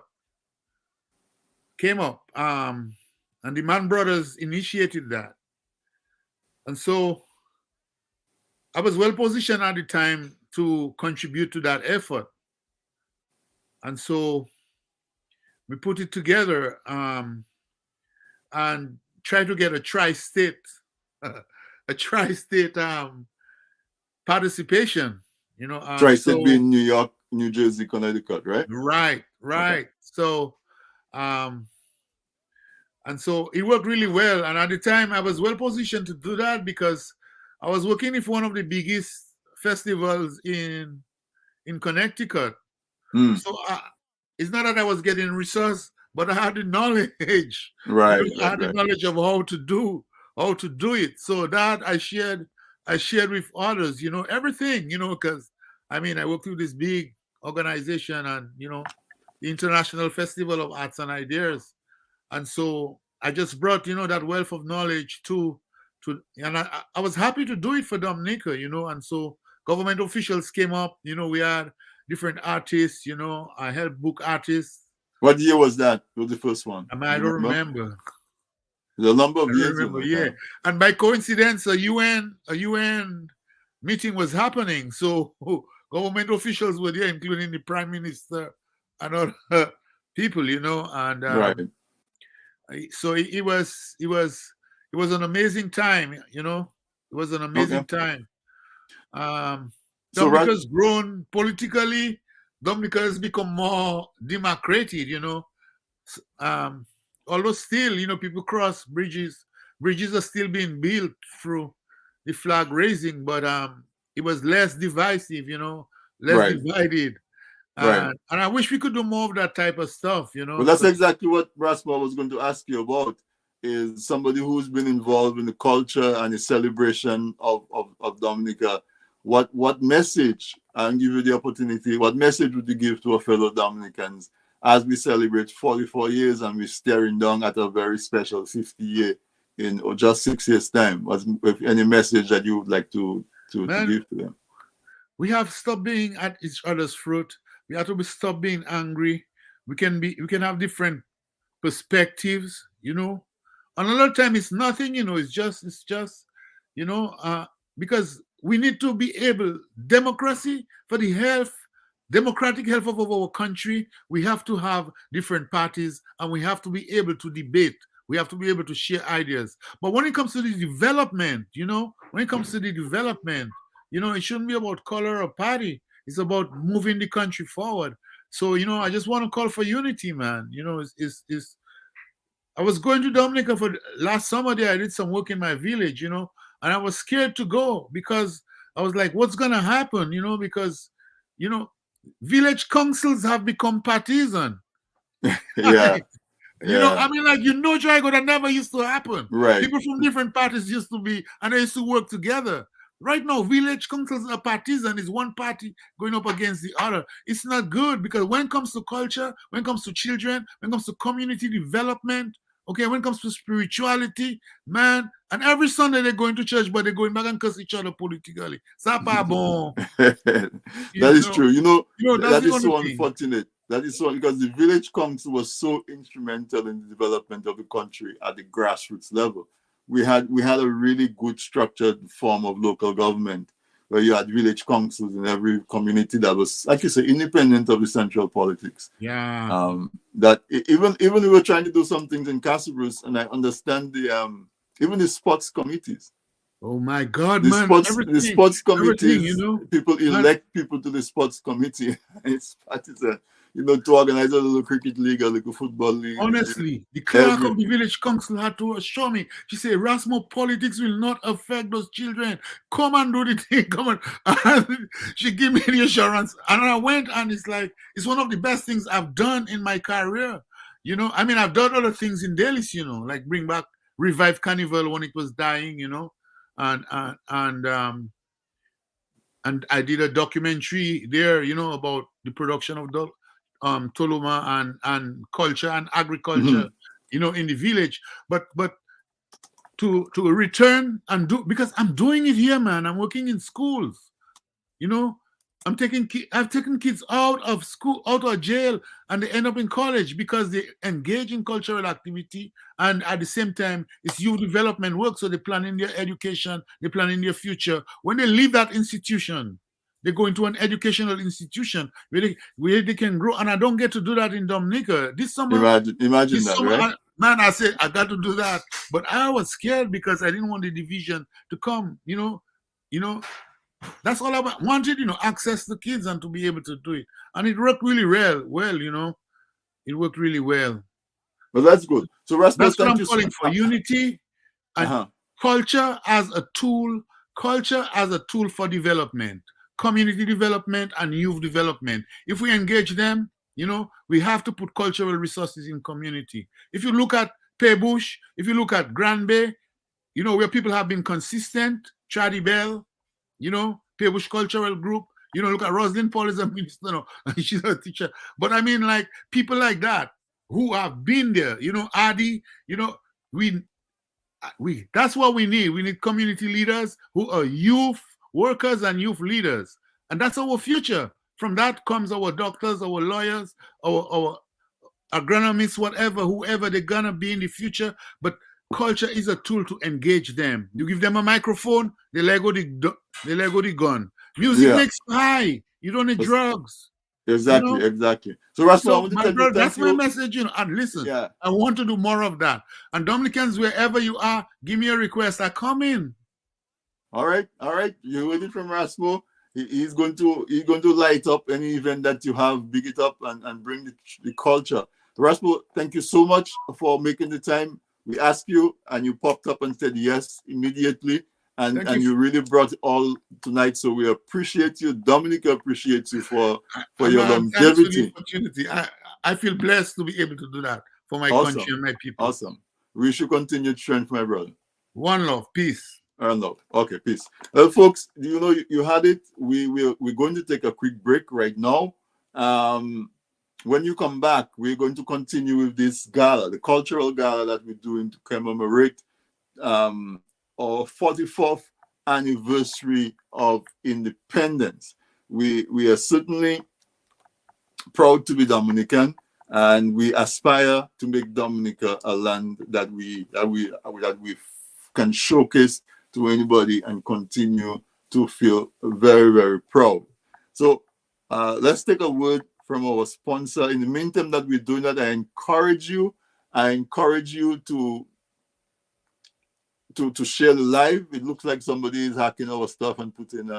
came up. And the Mann brothers initiated that. And so I was well positioned at the time to contribute to that effort. And so we put it together and tried to get a tri-state participation. Tri-state being New York, New Jersey, Connecticut, right? Right. Okay. So and so it worked really well. And at the time, I was well positioned to do that because I was working with one of the biggest festivals in Connecticut. So it's not that I was getting resources, but I had the knowledge. Right. I had the knowledge of how to do it. So that I shared with others, everything, because I worked with this big organization and, the International Festival of Arts and Ideas. And so I just brought, that wealth of knowledge and I was happy to do it for Dominica, and so government officials came up, we had different artists, I helped book artists. What year was that? What was the first one? I don't remember. The number of years. Remember, yeah. And by coincidence, a UN meeting was happening. So government officials were there, including the Prime Minister and other people, and right. So it was an amazing time, It was an amazing time. Dominica's grown politically. Dominica has become more democratic, although still, people cross bridges. Bridges are still being built through the flag raising, but it was less divisive, less divided. And I wish we could do more of that type of stuff, Well, that's exactly what Ras Mo was going to ask you about, is somebody who's been involved in the culture and the celebration of Dominica. What message, I'll give you the opportunity, what message would you give to our fellow Dominicans as we celebrate 44 years and we're staring down at a very special 50 year in just 6 years' time? With any message that you would like to give to them? We have stopped being at each other's throat. We have to stop being angry. We can have different perspectives, And a lot of time it's nothing, it's just, because we need to be able, democracy for the democratic health of our country, we have to have different parties and we have to be able to debate. We have to be able to share ideas. But when it comes to the development, it shouldn't be about color or party. It's about moving the country forward. So, I just want to call for unity, man. I was going to Dominica for last summer there. I did some work in my village, and I was scared to go because I was like, what's going to happen? Because you know, village councils have become partisan. Yeah. You know, I mean, like, Drago, that never used to happen. Right. People from different parties used to be, and they used to work together. Right now, village councils are partisan. Is one party going up against the other. It's not good, because when it comes to culture, when it comes to children, when it comes to community development, okay, when it comes to spirituality, man, and every Sunday they're going to church, but they're going back and cuss each other politically. Ça pas bon. That is true. You know, that is so thing. Unfortunate. That is so, because the village council was so instrumental in the development of the country at the grassroots level. We had a really good structured form of local government, where you had village councils in every community that was, like you say, independent of the central politics. Yeah. That even we were trying to do some things in Casabruce, and I understand even the sports committees. Oh my God, the man! The sports committees, you know, people elect people to the sports committee. It's to organize a little cricket league, a little football league. Honestly, the clerk of the village council had to assure me. She said, Ras Mo, politics will not affect those children. Come and do the thing. Come on. And she gave me the assurance. And I went, and it's like, it's one of the best things I've done in my career. You know, I mean, I've done other things in Dalis, you know, like revive Carnival when it was dying, you know, and I did a documentary there, you know, about the production of Toluma and culture and agriculture, you know, in the village. But to return and do, because I'm doing it here, man. I'm working in schools, you know. I've taken kids out of school, out of jail, and they end up in college because they engage in cultural activity, and at the same time, it's youth development work. So they plan in their education, they plan in their future. When they leave that institution, they go into an educational institution where they can grow. And I don't get to do that in Dominica. This summer, imagine that, summer, right? Man, I said I got to do that, but I was scared because I didn't want the division to come. You know. That's all I wanted, you know, access to kids and to be able to do it. And it worked really well, you know. It worked really well. Well, that's good. So Ras Mo, that's what I'm calling for. Unity and culture as a tool for development, community development and youth development. If we engage them, you know, we have to put cultural resources in community. If you look at Paybush, if you look at Grand Bay, you know, where people have been consistent, Chadi Bell, you know, Paybush Cultural Group, you know, look at Roslyn Paul is a minister, no, she's a teacher. But I mean, like, people like that who have been there, you know, Adi, you know, we that's what we need. We need community leaders who are youth workers and youth leaders. And that's our future. From that comes our doctors, our lawyers, our agronomists, whoever they're gonna be in the future. But culture is a tool to engage them. You give them a microphone, they let go the gun. Music makes you high. You don't need drugs. Exactly, you know? Exactly. So, Ras Mo, that's my message, you know. And listen, I want to do more of that. And Dominicans, wherever you are, give me a request. I come in. All right. You heard it from Ras Mo. He's going to light up any event that you have, big it up and bring the culture. Ras Mo, thank you so much for making the time. We asked you, and you popped up and said yes immediately, and you really brought it all tonight. So we appreciate you. Dominica appreciates you for your longevity. For the opportunity. I feel blessed to be able to do that for my country and my people. Awesome. We should continue strength, my brother. One love, peace. One love. Okay, peace. Well, folks, you know you had it. We're going to take a quick break right now. When you come back, we're going to continue with this gala, the cultural gala that we're doing to commemorate our 44th anniversary of independence. We are certainly proud to be Dominican, and we aspire to make Dominica a land that we can showcase to anybody and continue to feel very, very proud. So let's take a word from our sponsor. In the meantime that we're doing that, I encourage you to share the live. It looks like somebody is hacking our stuff and putting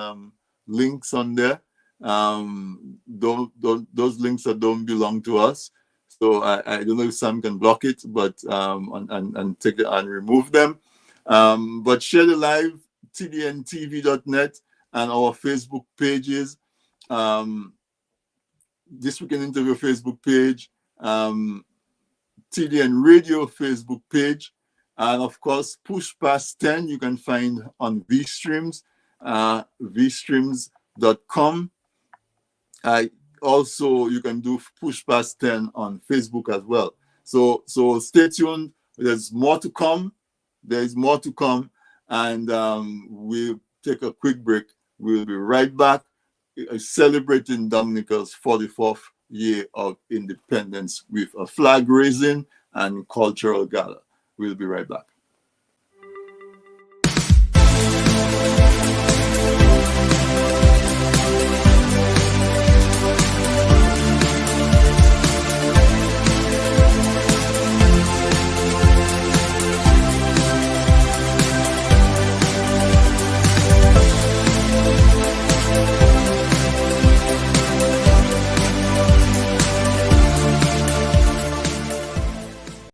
links on there. Those links that don't belong to us. So I don't know if Sam can block it, but and take it and remove them. But share the live, tdntv.net and our Facebook pages. This Week in Interview Facebook page, TDN Radio Facebook page, and of course, Push Past 10 you can find on VStreams, vstreams.com. Also, you can do Push Past 10 on Facebook as well. So stay tuned. There's more to come. And we'll take a quick break. We'll be right back celebrating Dominica's 44th year of independence with a flag raising and cultural gala. We'll be right back.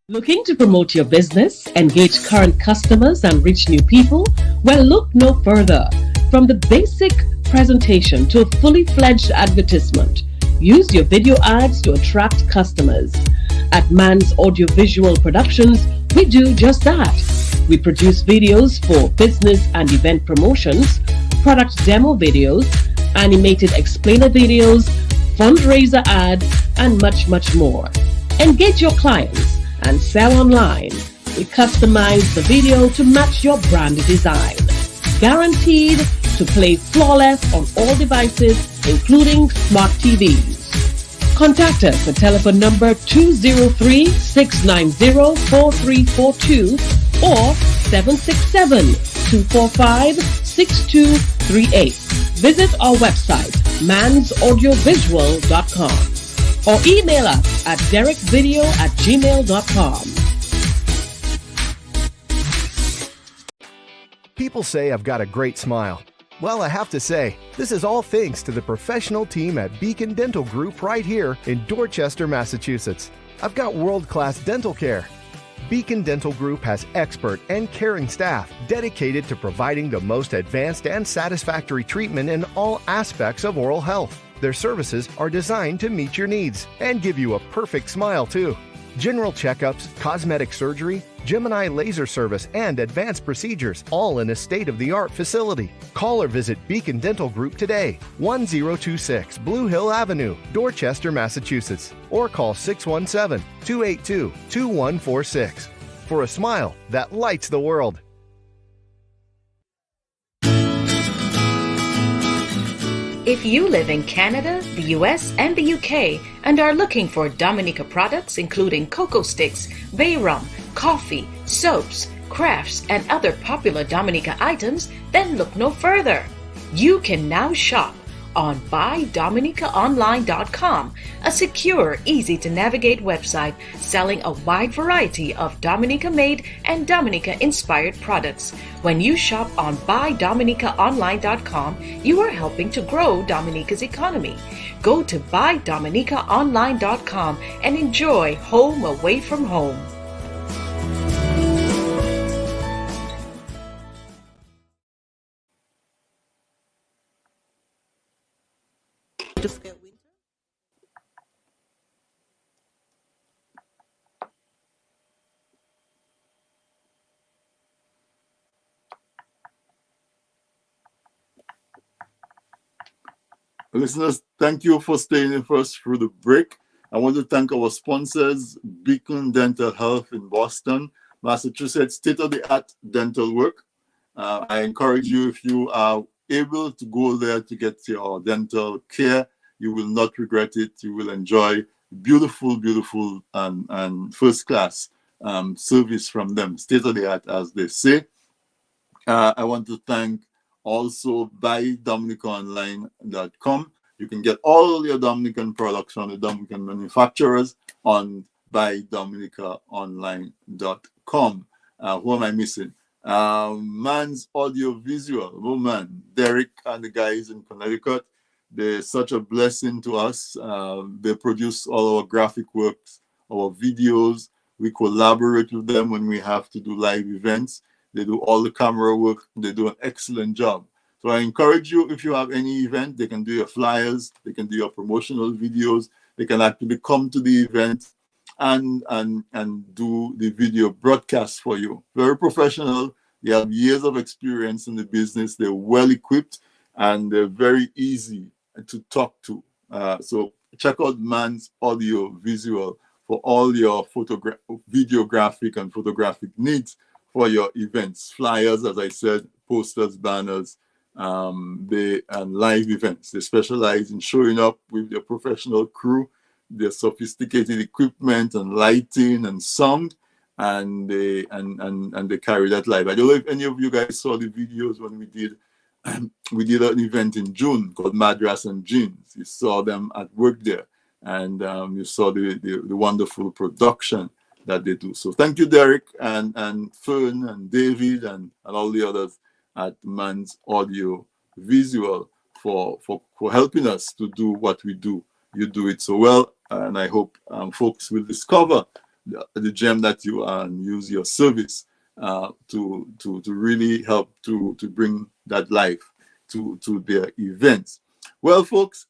Looking to promote your business, engage current customers, and reach new people? Well, look no further. From the basic presentation to a fully fledged advertisement, use your video ads to attract customers. At Man's Audiovisual Productions, we do just that. We produce videos for business and event promotions, product demo videos, animated explainer videos, fundraiser ads, and much, much more. Engage your clients and sell online. We customize the video to match your brand design. Guaranteed to play flawless on all devices, including smart TVs. Contact us at telephone number 203-690-4342 or 767-245-6238. Visit our website, mansaudiovisual.com. or email us at derekvideo@gmail.com. People say I've got a great smile. Well, I have to say, this is all thanks to the professional team at Beacon Dental Group right here in Dorchester, Massachusetts. I've got world-class dental care. Beacon Dental Group has expert and caring staff dedicated to providing the most advanced and satisfactory treatment in all aspects of oral health. Their services are designed to meet your needs and give you a perfect smile, too. General checkups, cosmetic surgery, Gemini laser service, and advanced procedures, all in a state-of-the-art facility. Call or visit Beacon Dental Group today, 1026 Blue Hill Avenue, Dorchester, Massachusetts, or call 617-282-2146 for a smile that lights the world. If you live in Canada, the US, and the UK and are looking for Dominica products including cocoa sticks, bay rum, coffee, soaps, crafts, and other popular Dominica items, then look no further. You can now shop on BuyDominicaOnline.com, a secure, easy-to-navigate website selling a wide variety of Dominica-made and Dominica-inspired products. When you shop on BuyDominicaOnline.com, you are helping to grow Dominica's economy. Go to BuyDominicaOnline.com and enjoy home away from home. Listeners, thank you for staying with us through the break. I want to thank our sponsors, Beacon Dental Health in Boston, Massachusetts, state-of-the-art dental work. I encourage you, if you are able to go there to get your dental care, you will not regret it. You will enjoy beautiful, beautiful and first-class service from them, state-of-the-art, as they say. I want to thank also BuyDominicaOnline.com. You can get all your Dominican products from the Dominican manufacturers on BuyDominicaOnline.com. Who am I missing? Man's Audiovisual. Oh man, Derek and the guys in Connecticut. They're such a blessing to us. They produce all our graphic works, our videos. We collaborate with them when we have to do live events. They do all the camera work. They do an excellent job. So I encourage you, if you have any event, they can do your flyers, they can do your promotional videos, they can actually come to the event and do the video broadcast for you. Very professional. They have years of experience in the business. They're well equipped and they're very easy to talk to. So check out Man's Audio Visual for all your videographic and photographic needs for your events, flyers, as I said, posters, banners, and live events. They specialize in showing up with their professional crew, their sophisticated equipment and lighting and sound, and they carry that live. I don't know if any of you guys saw the videos when we did an event in June called Madras and Jeans. You saw them at work there, and you saw the wonderful production that they do. So thank you, Derek and Fern and David and all the others at Man's Audio Visual for helping us to do what we do. You do it so well, and I hope folks will discover the gem that you are and use your service to really help to bring that life to their events. Well, folks,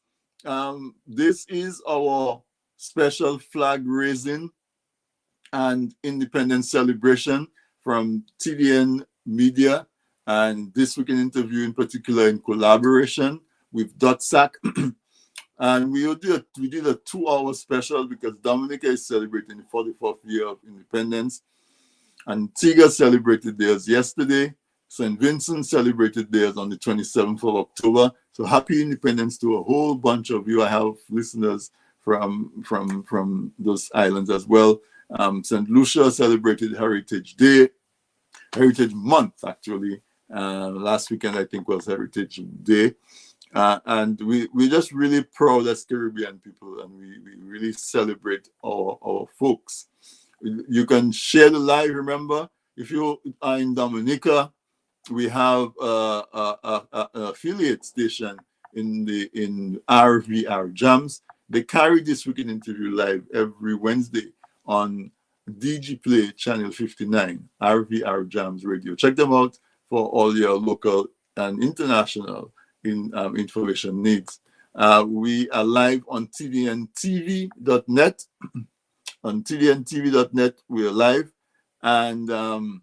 this is our special flag raising and independence celebration from TDN Media and This Week in Interview in particular, in collaboration with DOTSAC. And we did a 2-hour special because Dominica is celebrating the 44th year of independence. Antigua celebrated theirs yesterday. St. Vincent celebrated theirs on the 27th of October. So happy independence to a whole bunch of you. I have listeners from those islands as well. St. Lucia celebrated Heritage Month, actually. Last weekend, I think, was Heritage Day. And we're just really proud as Caribbean people, and we really celebrate our folks. You can share the live. Remember, if you are in Dominica, we have an affiliate station in RVR Jams. They carry This Week in Interview live every Wednesday on DG Play Channel 59, RVR Jams Radio. Check them out for all your local and international information needs. We are live on TDNTV.net. On TDNTV.net, we are live. And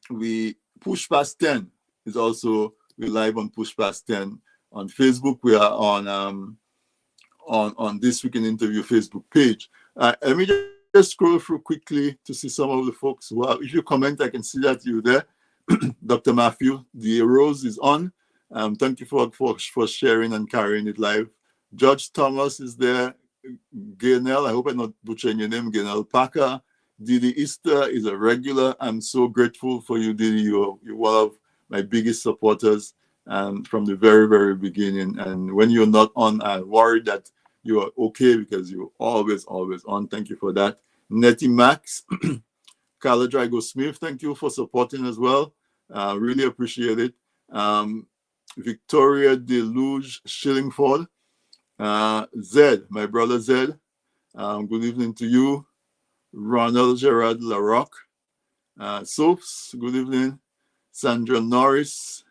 we Push Past 10 is also, we're live on Push Past 10. On Facebook, we are on This Week in Interview Facebook page. Let me just scroll through quickly to see some of the folks who are. If you comment, I can see that you're there. Dr. Matthew, the rose is on. Thank you for sharing and carrying it live. Judge Thomas is there. Gaynell, I hope I'm not butchering your name. Gaynell Packer. Didi Easter is a regular. I'm so grateful for you, Didi. You're one of my biggest supporters from the very, very beginning. And when you're not on, I worry that you are okay because you're always, always on. Thank you for that. Nettie Max, Carla Drago Smith, thank you for supporting as well. Really appreciate it. Victoria Deluge Shillingford. Zed, my brother Zed. Good evening to you. Ronald Gerard LaRoque. Soaps, good evening. Sandra Norris.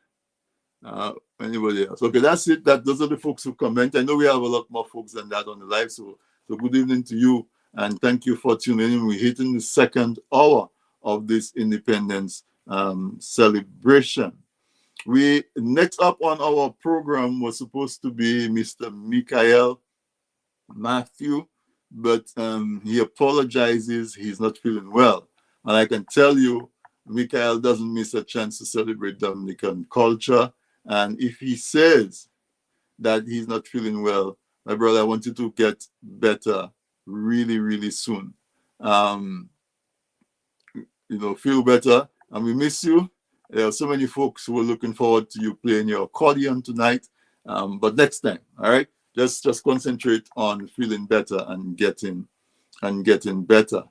Anybody else? Okay, that's it. Those are the folks who comment. I know we have a lot more folks than that on the live, so good evening to you, and thank you for tuning in. We're hitting the second hour of this independence celebration. Next up on our program was supposed to be Mr. Mickael Matthew, but he apologizes. He's not feeling well. And I can tell you, Mickael doesn't miss a chance to celebrate Dominican culture. And if he says that he's not feeling well, my brother, I want you to get better really, really soon. Feel better. And we miss you. There are so many folks who are looking forward to you playing your accordion tonight. But next time, all right? Just concentrate on feeling better and getting better.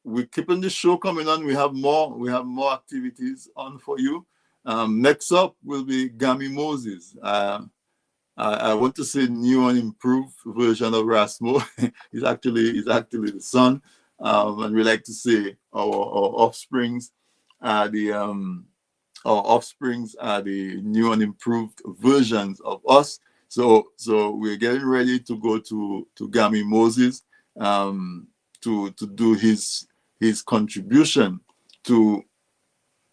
We're keeping the show coming on. We have more activities on for you. Next up will be Gammy Moses. I want to say new and improved version of Ras Mo. He's actually the son. And we like to say our offsprings are the our offsprings are the new and improved versions of us. So we're getting ready to go to Gammy Moses to do his contribution to.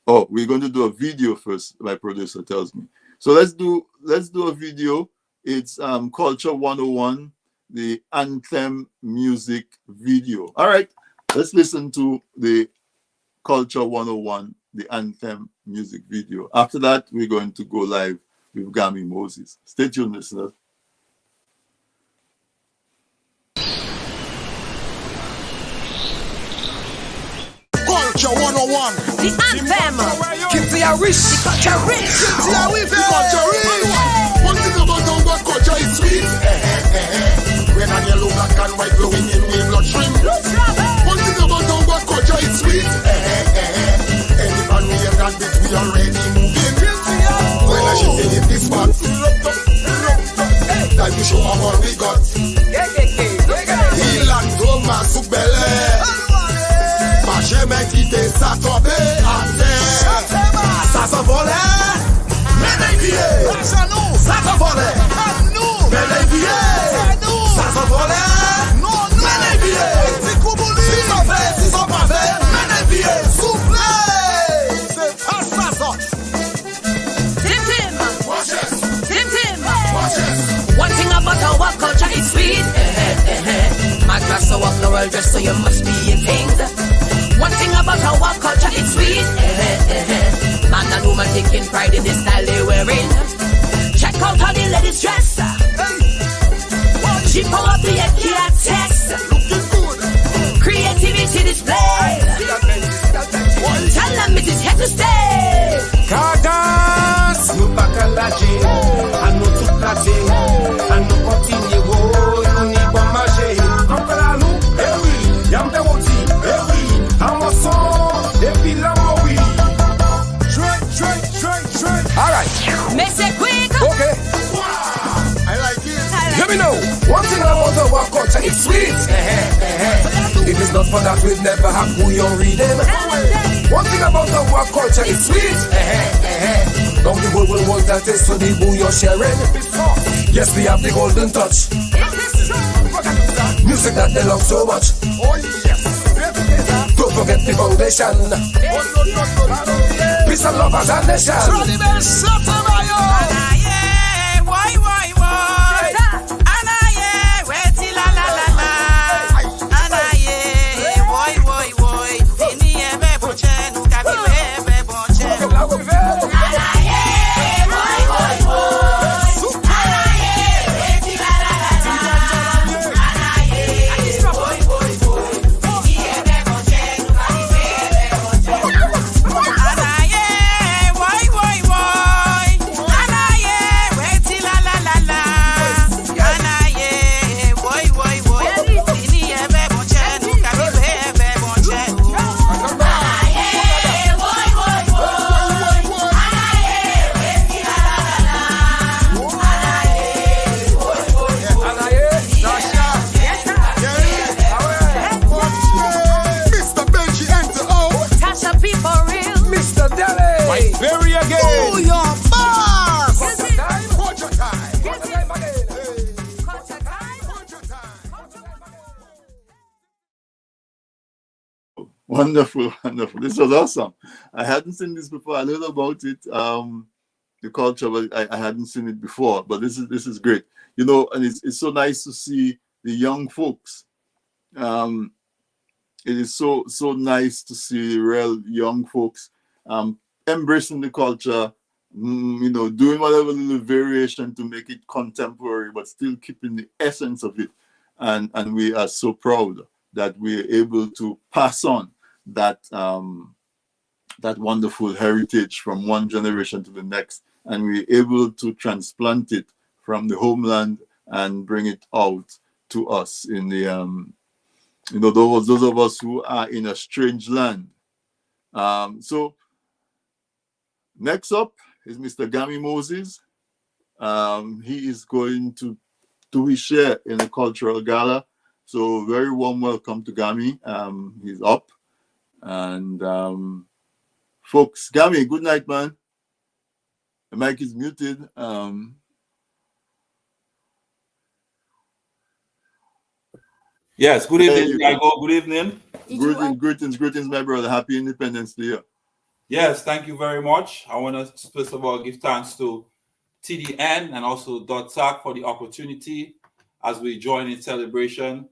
Oh, we're going to do a video first, my producer tells me. So let's do a video. It's Culture 101, the anthem music video. All right, let's listen to the Culture 101, the anthem music video. After that, we're going to go live with Gammy Moses. Stay tuned, listeners. Culture 101. The anthem. Keep the rich. The culture rich. Keep the culture rich. One thing about our culture is sweet. When a yellow, black and white blowing in with bloodstream. One thing about our culture is sweet. Any man we have got this, we already moving. When I should in this spot, time to show how all we got. Il a Thomas Soubele. Jamais quitté ça tombé à terre. Ça s'envolait, mais dévié. Ça s'envolait, mais dévié. Ça s'envolait, mais dévié. Si ça fait, si ça pas fait, mais dévié. Soufflez, c'est pas ça sort. Tim. One thing about our culture is sweet. My glass so off the world just so you must be in things. One thing about our culture, it's sweet. Man and woman taking pride in the style they wearing. Check out how the ladies dress. She pull up the head, can't test. Creativity display. Tell them it is here to stay. Cardas, nous pas qu'à lâcher, à nous tout placer, à nous continuer, nous n'y pas marcher. Comme la loup, eh oui, y'a m'te rôti, eh oui, à mon son, et puis là, moi oui. Straight. Alright. Mais c'est quick. Okay. I like it. Let me know. One thing about our culture, it's sweet. If it's not for that, we'd never have bouillon reading. One thing about our culture, it's sweet. Don't the whole world that is so the bouillon sharing. Yes, we have the golden touch. Music that they love so much. Oh yes. Don't forget the foundation. Peace and love as a nation. Wonderful. This was awesome. I hadn't seen this before. I heard about it, the culture, but I hadn't seen it before. But this is great. You know, and it's so nice to see the young folks. It is so nice to see real young folks embracing the culture, you know, doing whatever little variation to make it contemporary, but still keeping the essence of it. And we are so proud that we are able to pass on that wonderful heritage from one generation to the next, and we're able to transplant it from the homeland and bring it out to us in the you know, those of us who are in a strange land. So next up is Mr. Gammy Moses. He is going to do his share in the cultural gala. So very warm welcome to Gammy. He's up. And folks, Gammy, good night, man. The mic is muted. Yes, good evening, Michael. Good evening. Greetings, my brother. Happy Independence Day. Yes, thank you very much. I want to first of all give thanks to TDN and also DOTSAC for the opportunity as we join in celebration.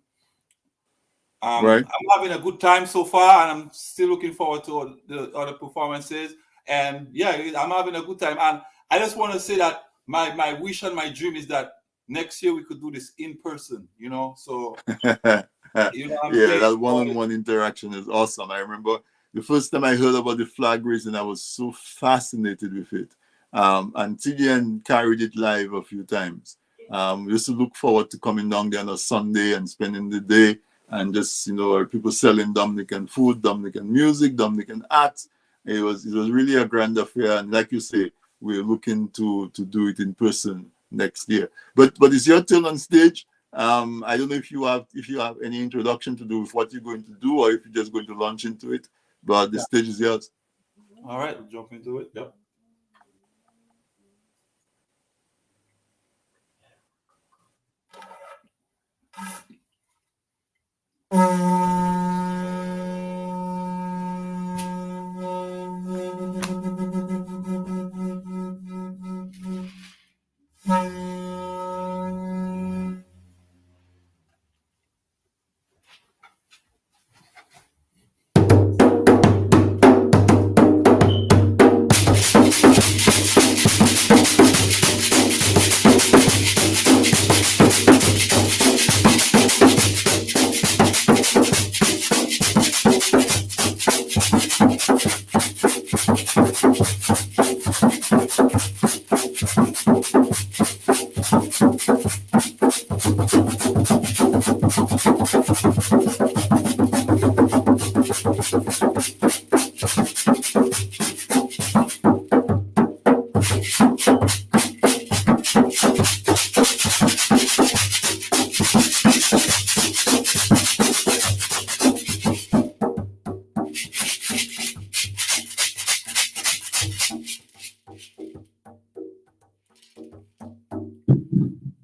Right. I'm having a good time so far, and I'm still looking forward to the other performances. And yeah, I'm having a good time. And I just want to say that my wish and my dream is that next year we could do this in person, you know. So that one-on-one interaction is awesome. I remember the first time I heard about the flag raising, I was so fascinated with it. And TDN carried it live a few times. We used to look forward to coming down there on a Sunday and spending the day and just, people selling Dominican food, Dominican music, Dominican art. It was really a grand affair. And like you say, we're looking to do it in person next year. But it's your turn on stage. I don't know if you have any introduction to do with what you're going to do or if you're just going to launch into it. But the stage is yours. All right, we'll jump into it. Yep.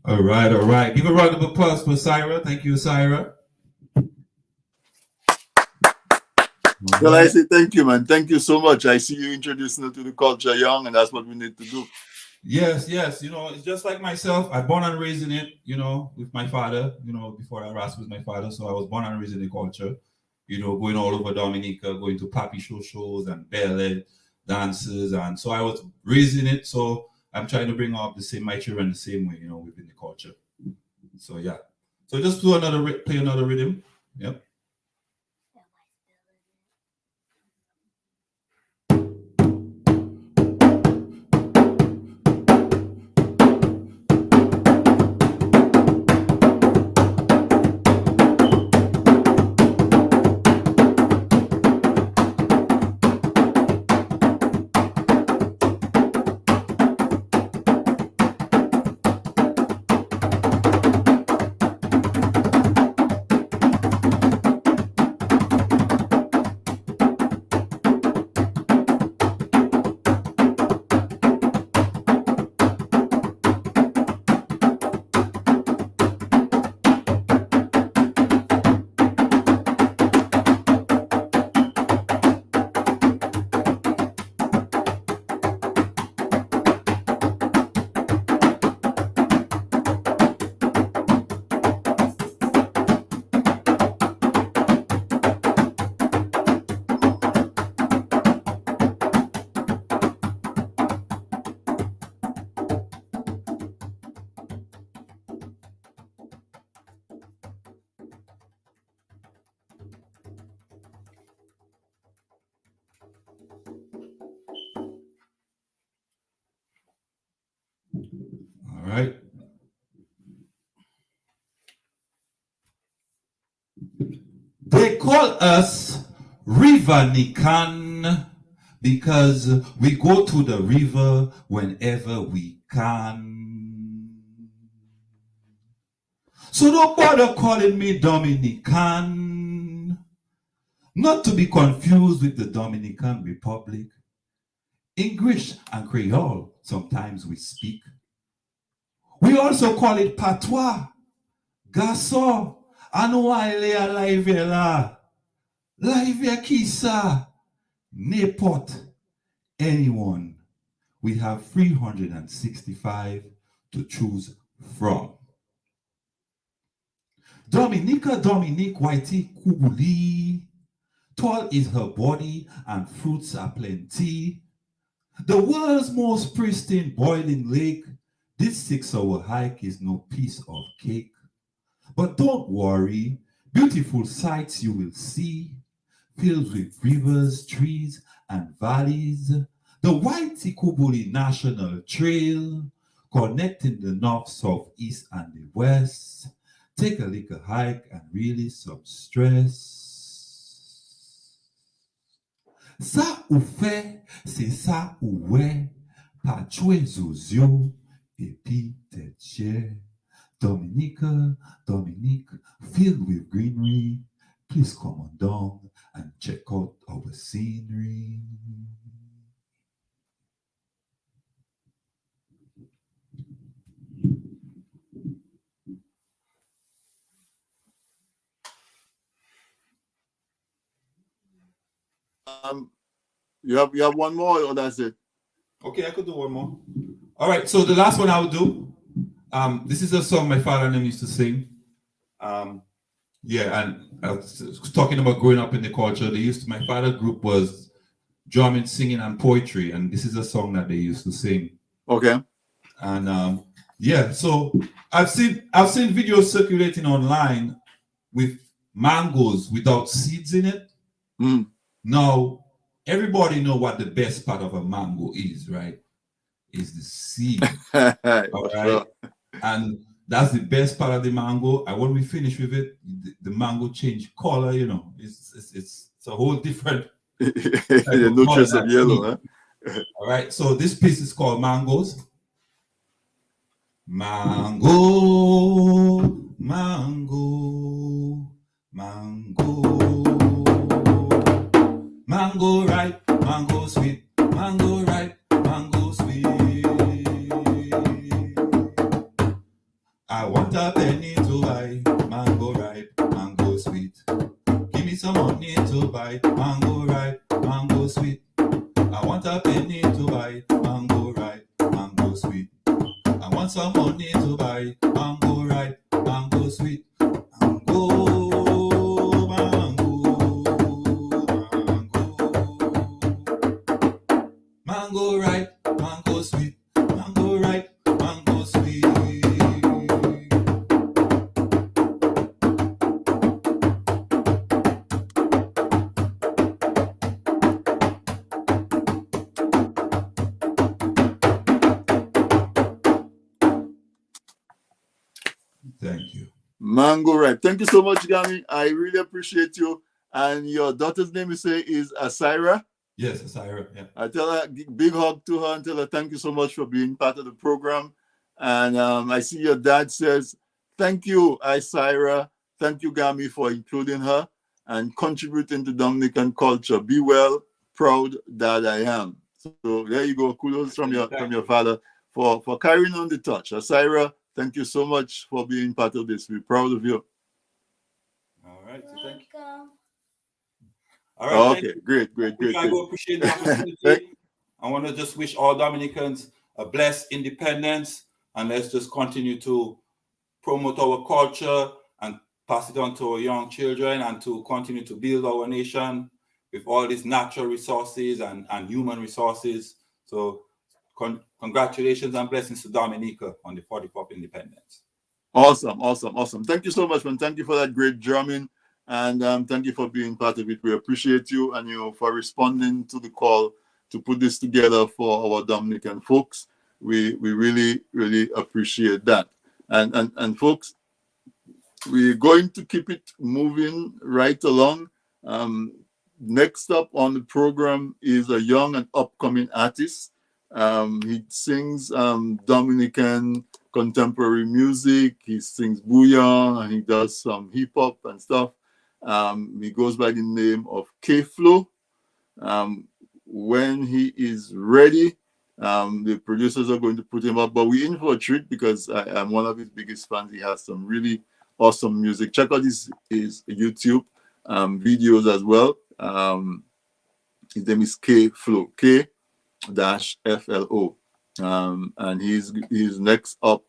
All right. Give a round of applause for Syra. Thank you, Syra. Well, I say thank you, man. Thank you so much. I see you introducing her to the culture young, and that's what we need to do. Yes. It's just like myself. I born and raised in it, with my father, before Ras was my father. So I was born and raised in the culture, going all over Dominica, going to Papi shows and ballet dances. And so I was raised in it. So I'm trying to bring up my children the same way, within the culture. So yeah. So just play another rhythm. Yep. All right. They call us River Nikan because we go to the river whenever we can. So don't bother calling me Dominican, not to be confused with the Dominican Republic. English and Creole, sometimes we speak. We also call it patois, garçon, anouaile laivela, laive kisa, n'importe, anyone. We have 365 to choose from. Dominica Dominique Whitey Kubuli. Tall is her body and fruits are plenty. The world's most pristine boiling lake. This 6-hour hike is no piece of cake. But don't worry, beautiful sights you will see, filled with rivers, trees, and valleys. The Whitey Kubuli National Trail, connecting the north, south, east, and the west. Take a little hike and release some stress. Ça ou fait, c'est ça ou ouais, pas jouer zozio, et puis t'es cher. Dominica, Dominique, filled with greenery, please come on down and check out our scenery. You have one more, or that's it? Okay, I could do one more. All right, so the last one I will do. This is a song my father and them used to sing. Yeah, and I was talking about growing up in the culture. My father's group was drumming, singing, and poetry, and this is a song that they used to sing. Okay. And yeah, so I've seen videos circulating online with mangoes without seeds in it. Mm. Now, everybody know what the best part of a mango is, right? Is the seed. All right. Sure. And that's the best part of the mango. And when we finish with it, the mango change color, you know. It's a whole different no trace of yellow, huh? All right. So this piece is called Mangoes. Mango, mango, mango. Mango ripe, mango sweet, mango ripe, mango sweet. I want a penny to buy mango ripe, mango sweet. Give me some money to buy mango ripe, mango sweet. I want a penny to buy mango ripe, mango sweet. I want some money to buy mango ripe, mango sweet. Mango ripe, mango sweet, mango ripe, mango sweet. Thank you. Mango ripe. Thank you so much, Gammy. I really appreciate you. And your daughter's name, you say, is Asira? Yes, Asira. Yeah. I tell her big hug to her and tell her thank you so much for being part of the program. And I see your dad says, thank you, Asira. Thank you, Gammy, for including her and contributing to Dominican culture. Be well, proud dad I am. So there you go. Kudos from your father for carrying on the torch. Asira, thank you so much for being part of this. We're proud of you. All right. So thank you. All right. Okay. Great. I go appreciate the opportunity. I want to just wish all Dominicans a blessed independence, and let's just continue to promote our culture and pass it on to our young children, and to continue to build our nation with all these natural resources and human resources. So congratulations and blessings to Dominica on the 44th independence. Awesome. Thank you so much, man. Thank you for that great drumming. And thank you for being part of it. We appreciate you and for responding to the call to put this together for our Dominican folks. We really, really appreciate that. And folks, we're going to keep it moving right along. Next up on the program is a young and upcoming artist. He sings Dominican contemporary music. He sings bouillon, and he does some hip hop and stuff. He goes by the name of K-Flo. when he is ready, the producers are going to put him up. But we're in for a treat because I'm one of his biggest fans. He has some really awesome music. Check out his YouTube videos as well. His name is K-Flo, K-F-L-O. And he's next up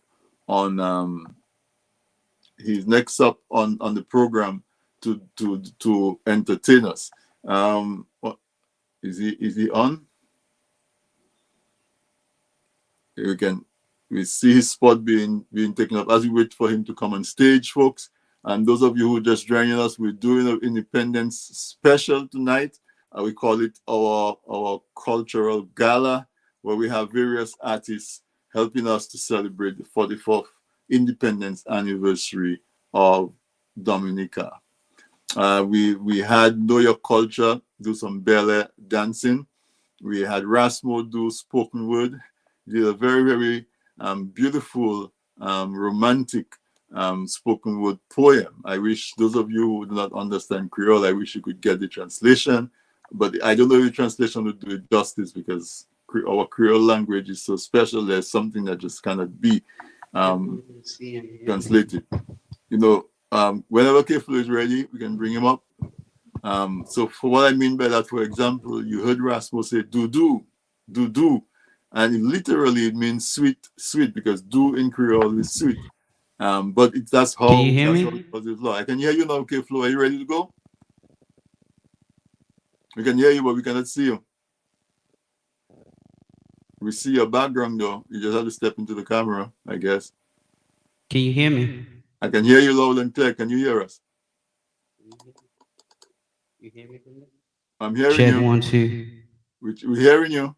on the program to entertain us. What is he on? We see his spot being taken up as we wait for him to come on stage, folks. And those of you who just joining us, we're doing an Independence special tonight. We call it our cultural gala, where we have various artists helping us to celebrate the 44th Independence anniversary of Dominica. We had Know Your Culture do some belly dancing. We had Ras Mo do spoken word. Did a very, very beautiful, romantic spoken word poem. I wish those of you who do not understand Creole, I wish you could get the translation, but I don't know if the translation would do it justice because our Creole language is so special. There's something that just cannot be translated. You know, whenever K-Flo is ready, we can bring him up. So for what I mean by that, for example, you heard Ras Mo say do, and it means sweet, because do in Creole is sweet. But that's how. Can you hear me? I can hear you now, K-Flo. Are you ready to go? We can hear you, but we cannot see you. We see your background though. You just have to step into the camera, I guess. Can you hear me? I can hear you loud and clear. Can you hear us? You hear me? I'm hearing Check you. 1, 2. We're hearing you.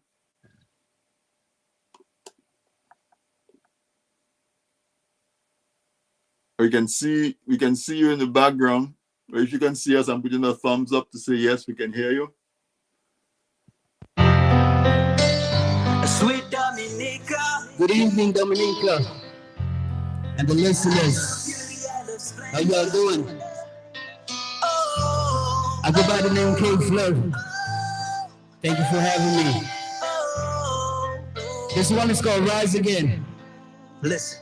We can see you in the background. Or if you can see us, I'm putting a thumbs up to say yes, we can hear you. Sweet Dominica. Good evening, Dominica, and the listeners. How y'all doing? I go by the name K-Flo. Thank you for having me. This one is called Rise Again. Listen.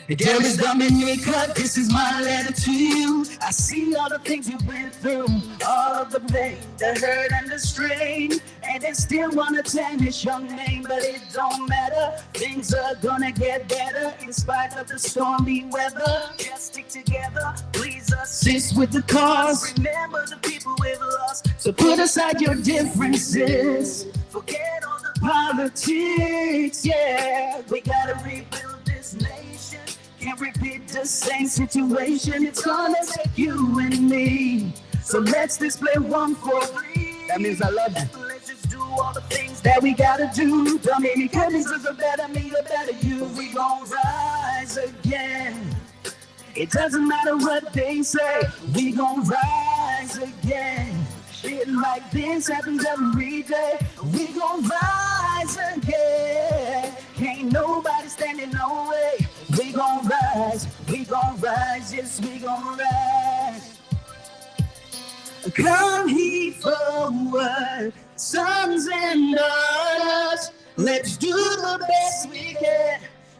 Dear Miss Dominica, this is my letter to you. I see all the things you've been through, all of the pain, the hurt and the strain, and they still wanna tarnish your name, but it don't matter. Things are gonna get better in spite of the stormy weather. Just stick together, please assist with the cause. Remember the people we've lost, so put aside your differences. Forget all the politics, yeah. We gotta rebuild this nation. Can't repeat the same situation. It's gonna take you and me. So let's display one for three. That means I love you. Let's just do all the things that we gotta do. Dominica deserves a better me, a better you. We gon' rise again. It doesn't matter what they say. We gon' rise again. Shit like this happens every day. We gon' rise again. Can't nobody stand in no way. We gon' rise, yes, we gon' rise. Come he forward, sons and daughters. Let's do the best we can.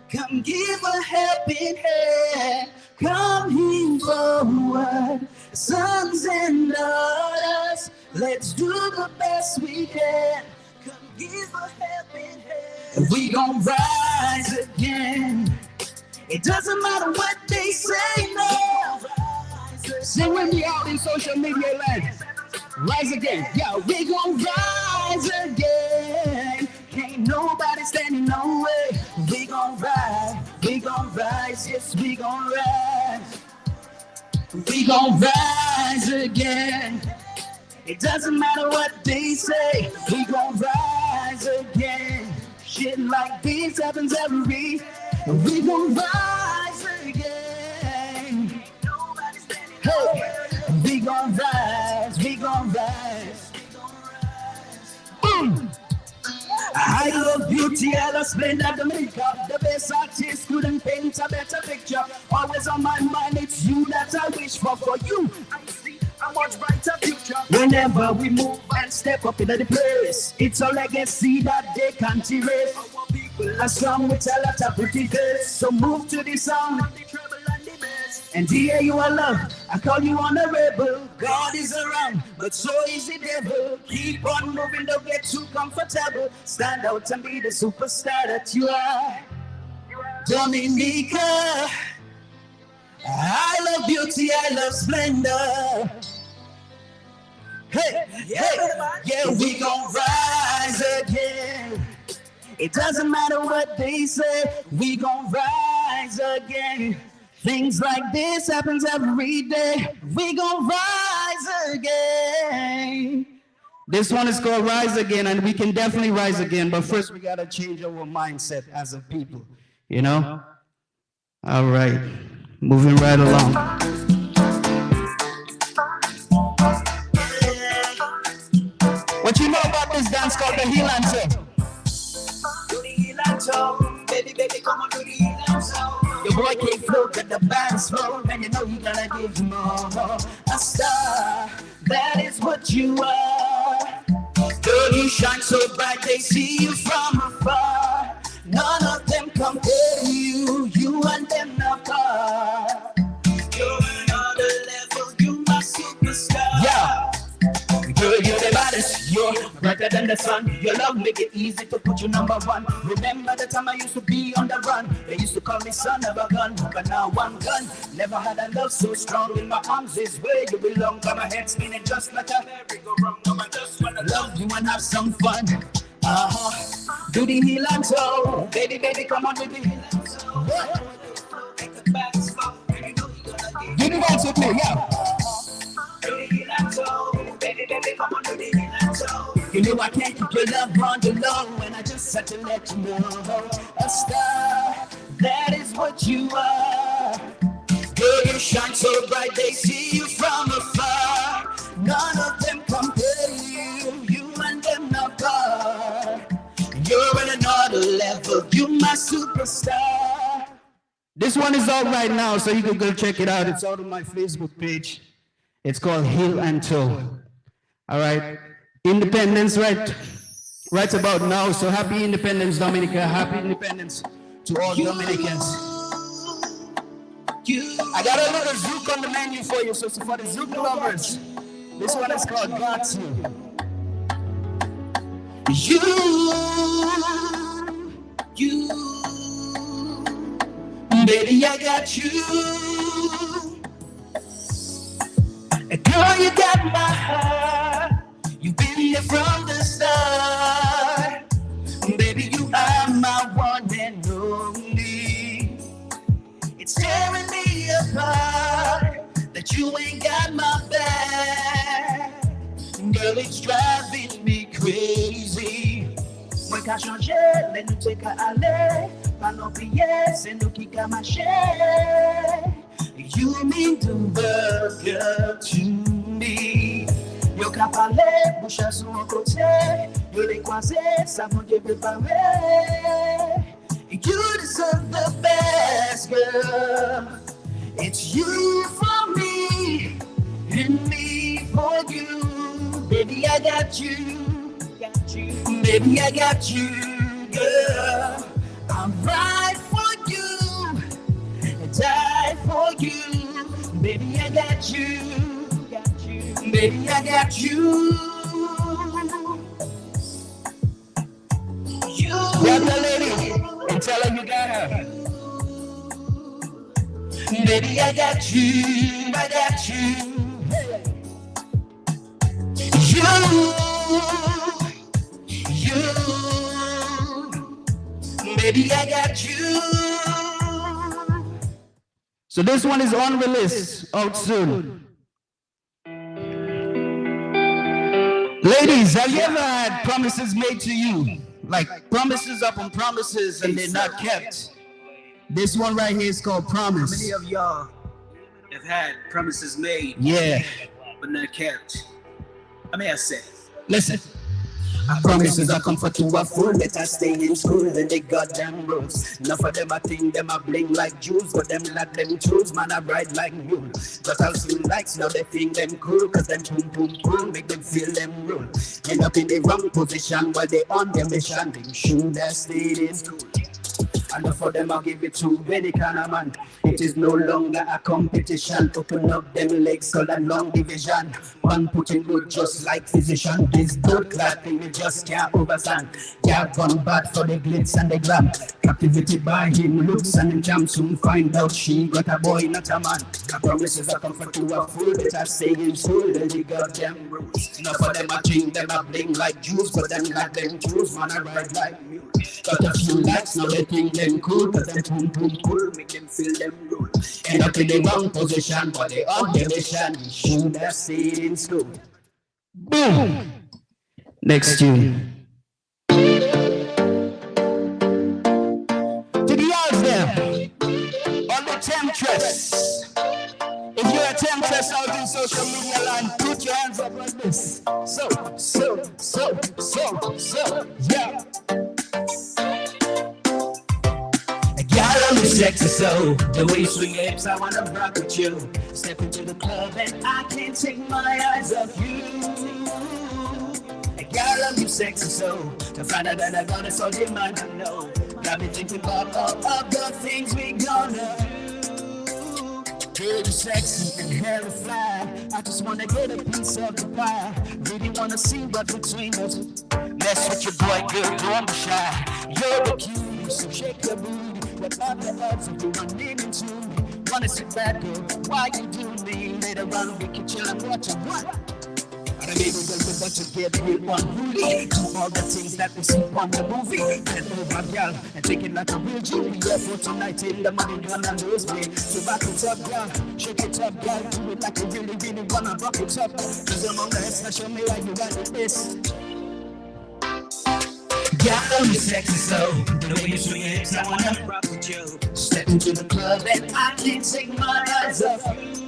Come give a helping hand. Come he forward, sons and daughters. Let's do the best we can. Come give a helping hand. We gon' rise again. It doesn't matter what they say, no. Sing with me out in social media land. Rise again, yeah, we gon' rise again. Can't nobody stand in no way. We gon' rise, yes, we gon' rise. We gon' rise again. It doesn't matter what they say. We gon' rise again. Shit like this happens every. We gon' rise again. Hey, we gon' rise, Boom. I love beauty, I love splendor, Dominica. The best artist couldn't paint a better picture. Always on my mind, it's you that I wish for you. I see a much brighter future. Whenever we move and step up into the place. It's a legacy that they can't erase. Our people are strong with a lot of pretty face. So move to the sound, the treble and the bass. And here you are loved, I call you honorable. God is around, but so is the devil. Keep on moving, don't get too comfortable. Stand out and be the superstar that you are. Dominica, I love beauty, I love splendor. Hey, yeah, we gon' rise again. It doesn't matter what they say, we gon' rise again. Things like this happens every day. We gon' rise again. This one is called Rise Again, and we can definitely rise again. But first, we gotta change our mindset as a people. You know? All right, moving right along. What you know about this dance called the heel and toe? Do the heel and toe, baby, baby, come on, do the heel and toe. Your boy K-Flo got the baddest flow, and you know you gotta give him more. A star, that is what you are. Girl, you shine so bright, they see you from afar. None of them compare to you, you and them apart. You're another level, you my superstar. Yeah, girl, you're the baddest, you're brighter than the sun. Your love make it easy to put you number one. Remember the time I used to be on the run. They used to call me son of a gun, but now one gun. Never had a love so strong in my arms is where you belong. Got my head spinning just like a merry-go-round. No, I just wanna love you and have some fun. Do the heel and toe, baby, baby, come on, do the heel and toe. Do the dance with me, yeah. Do the heel and toe, baby, baby, come on, do the heel and toe. You know I can't keep your love on the low, and I just had to let you know. A star, that is what you are. Girl, you shine so bright, they see you from afar. None of them compare to you, you and them apart. You're in another level, you my superstar. This one is out right now, so you can go check it out. It's out on my Facebook page. It's called Heel and Toe. All right, Independence right about now. So happy Independence, Dominica. Happy Independence to all Dominicans. I got a little zouk on the menu for you, so for the zouk lovers, this one is called Got You, baby, I got you. Girl, you got my heart. You've been here from the start. Baby, you are my one and only. It's tearing me apart that you ain't got my back. Girl, it's driving me crazy. Moi qu'a changé, mais nous t'es qu'à aller. Pas non piller, c'est nous qui qu'a marché. You mean the world, girl, to me. Yo qu'a parlé, bouche à son côté. Yo les croisé, ça m'a préparé. You deserve the best, girl. It's you for me, and me for you. Baby, I got you. Baby, I got you, girl. I'm right for you, die for you. Baby, I got you. Baby, I got you. Grab the lady and tell her you got her. Baby, I got you. I got you. Baby, I got you. So this one is on release, out soon. Ladies, have you ever had promises made to you? Like promises upon promises and they're not kept? This one right here is called Promise. How many of y'all have had promises made? Yeah. But not kept? I mean, I said. Listen. I promise is I comfort to a fool. Better stay in school than they goddamn rules. Enough of them I think them I bling like Jews, but them let them choose, man I ride like mule. But I'll see likes now they think them cool, cause them boom boom boom make them feel them rule. End up in the wrong position while they on their mission. They should have stayed in school. And for them I'll give it to any kind of man. It is no longer a competition. Open up them legs so that long division. One putting good just like physician. This good clapping we just can't overstand. Yeah, gone bad for the glitz and the glam. Captivated by him looks and him jam. Soon find out she got a boy not a man. I promises I comfort to a fool. Better stay in school than the goddamn rules. Enough for them I think them I bling like Jews, but them like them Jews, man I ride like mules. Got a few likes, now they think them cool, but them boom boom cool, make them feel them rule. End up in the wrong position, but they on their mission. We should have stayed in school. Boom. Next tune. To the yards there, on the temptress. If you're a temptress out in social media land, put your hands up like this. So, yeah. Girl, I'm sexy, so the way you swing your hips, I wanna rock with you. Step into the club and I can't take my eyes off you. Girl, I'm sexy, so to find out that I got it, so demand to know. Got me thinking about all of the things we gonna do. Girl, you sexy and hella fly. I just wanna get a piece of the pie. Really wanna see what's between us. Mess with your boy, girl, don't be shy. You're the cutie, so shake your booty. What about the odds of you running into me? Wanna sit back, girl, why you do me? Later on we can chill and watch it. What? And maybe we're about to get real unruly. Do all the things that we see on the movie. Get over, girl, and take it like a real G. We here for tonight till the money gone and those way. So back it up, girl, shake it up, girl. Do it like you really, really wanna rock it up. Cause I'm on the head, now show me how you ride with this. Girl, you sexy, so the way you swing your hips, I wanna rock with you. Step into the club and I can't take my eyes off you.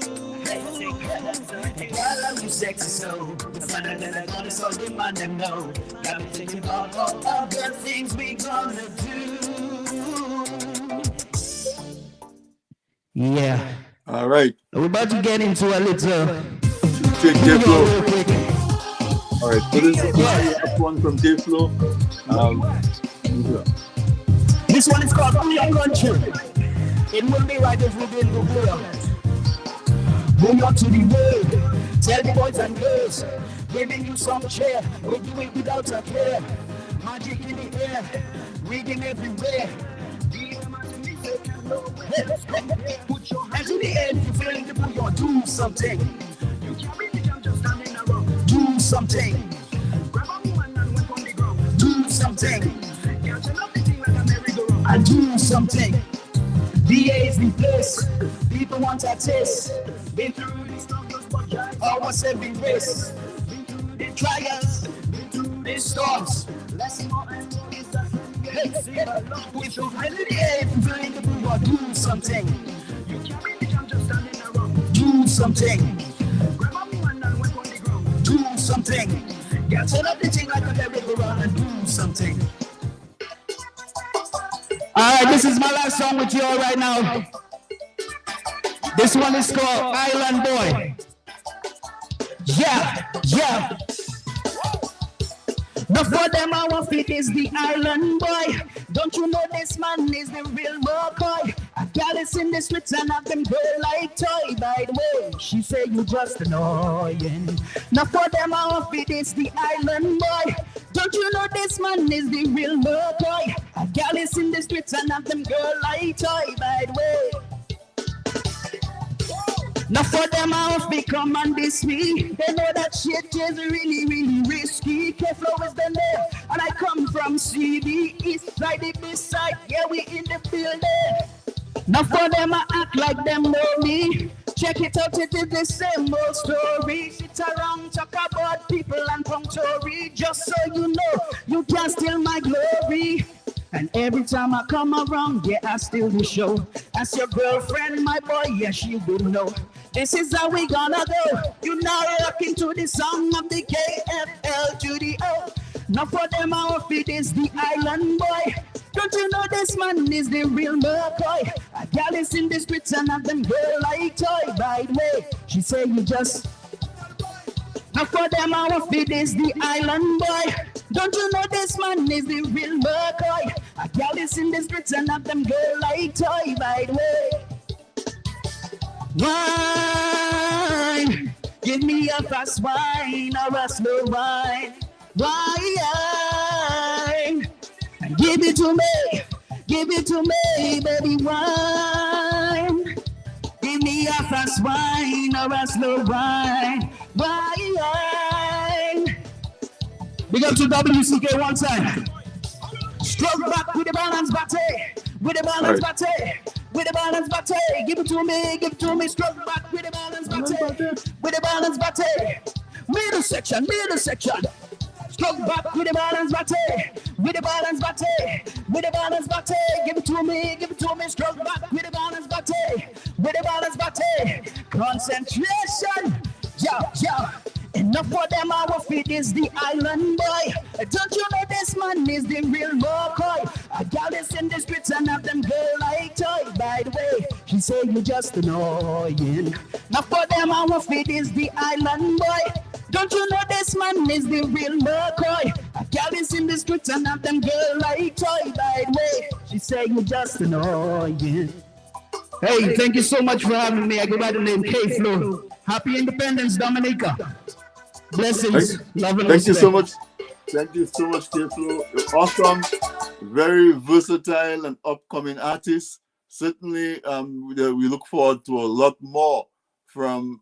Girl, you sexy, so the fun that I got is all demand them know. Got me thinking about all of the things we gonna do. Yeah. All right. We're about to get into a little. K-Flo. All right. So this is the one from K-Flo. This one is called Booyah Country. It will be right if we didn't go Booyah. Booyah to the world. Tell the boys and girls, giving you some cheer. We do it without a care. Magic in the air, reading everywhere. Put your hands in the air if you're feeling the booyah. Do something. You carry the jam just standing around. Do something. Grab a woman and work on the ground. Do something. Can't love the thing like a merry-go-round. And do something. DA is the place. People want a taste. Been through the struggles, but almost every race. Been through the trials. Been through the storms. Less more and more is that. With your hands in the air, if you're feeling the booyah, do something. You carry the jam just standing around. Do something. Grab a woman and work on the ground. Do something. Yeah, turn up the thing like a merry-go-round and do something. Alright, this is my last song with you all right now. This one is called Island Boy. Yeah. Now for them I want fit is the island boy. Don't you know this man is the real McCoy? A gal is in the streets and have them go like toy. By the way, she say you just annoying. Now for them I want fit is the island boy. Don't you know this man is the real McCoy? A gal is in the streets and have them go like toy. By the way. Now for them off become and diss me. They know that shit is really, really risky. K-Flo is the name, and I come from CD East, right the east side. Yeah, we in the building. Now for them I act like them know me. Check it out, it is the same old story. Sit around, talk about people and punctuary. Just so you know, you can't steal my glory. And every time I come around, yeah, I steal the show. As your girlfriend, my boy, yeah, she will know. This is how we gonna go. You now rocking to the song of the KFL to the O. Now for them our feet is the island boy. Don't you know this man is the real McCoy? A gal is in the streets and have them girl like toy. By the way, she say you just. Now for them our feet is the island boy. Don't you know this man is the real McCoy? A gal is in the streets and have them girl like toy. By the way, wine, give me a fast wine or a slow wine. Wine, give it to me, baby, wine. Give me a fast wine or a slow wine, wine. Big up to WCK one time. Stroke back with the balance body, with the balance body, with the balance body. Give it to me, stroke back with the balance body, with the balance body. Middle section. Stroke back with the balance body, with the balance body, with the balance body. Give it to me, stroke back with the balance body, with the balance body. Concentration, yo. Enough for them, our feet is the island boy. Don't you know this man is the real McCoy? A gal is in the streets and have them girl like toy. By the way, she say you just annoying. Now for them, our feet is the island boy. Don't you know this man is the real McCoy? A gal is in the streets and have them girl like toy. By the way, she say you just annoying. Hey, thank you so much for having me. I go by the name K-Flo. Happy Independence, Dominica. Blessings. Love and respect. Thank you so much. Thank you so much, K-Flo. You're awesome. Very versatile and upcoming artist. Certainly, we look forward to a lot more from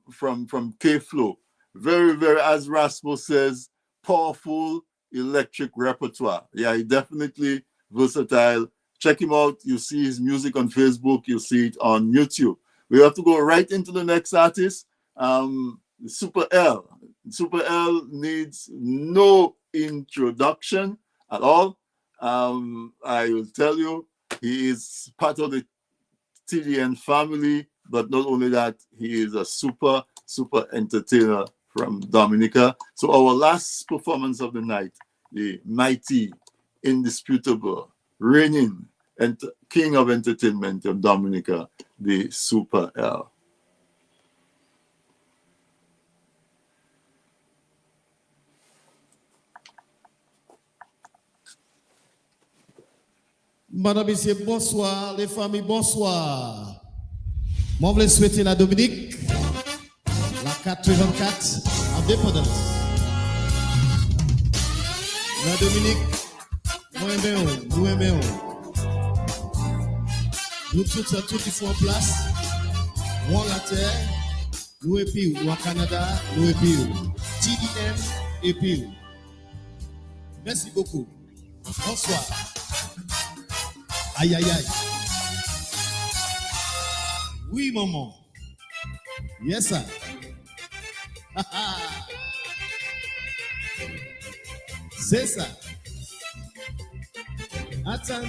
K-Flo. Very, very, as Ras Mo says, powerful electric repertoire. Yeah, he definitely versatile. Check him out. You see his music on Facebook. You see it on YouTube. We have to go right into the next artist. Super L. Super L needs no introduction at all. I will tell you, he is part of the TDN family, but not only that, he is a super entertainer from Dominica. So our last performance of the night, the mighty, indisputable, reigning king of entertainment of Dominica, the Super L. Madame, messieurs, bonsoir. Les familles, bonsoir. Moi, je voulais souhaiter la Dominique, la 84 indépendance. La Dominique, nous aimons. Nous tous qui sont en place. Nous en la terre, nous et puis nous en Canada, nous et puis TDN et puis. Merci beaucoup. Bonsoir. Aïe. Oui, maman. Yes, sir. C'est ça. Attends.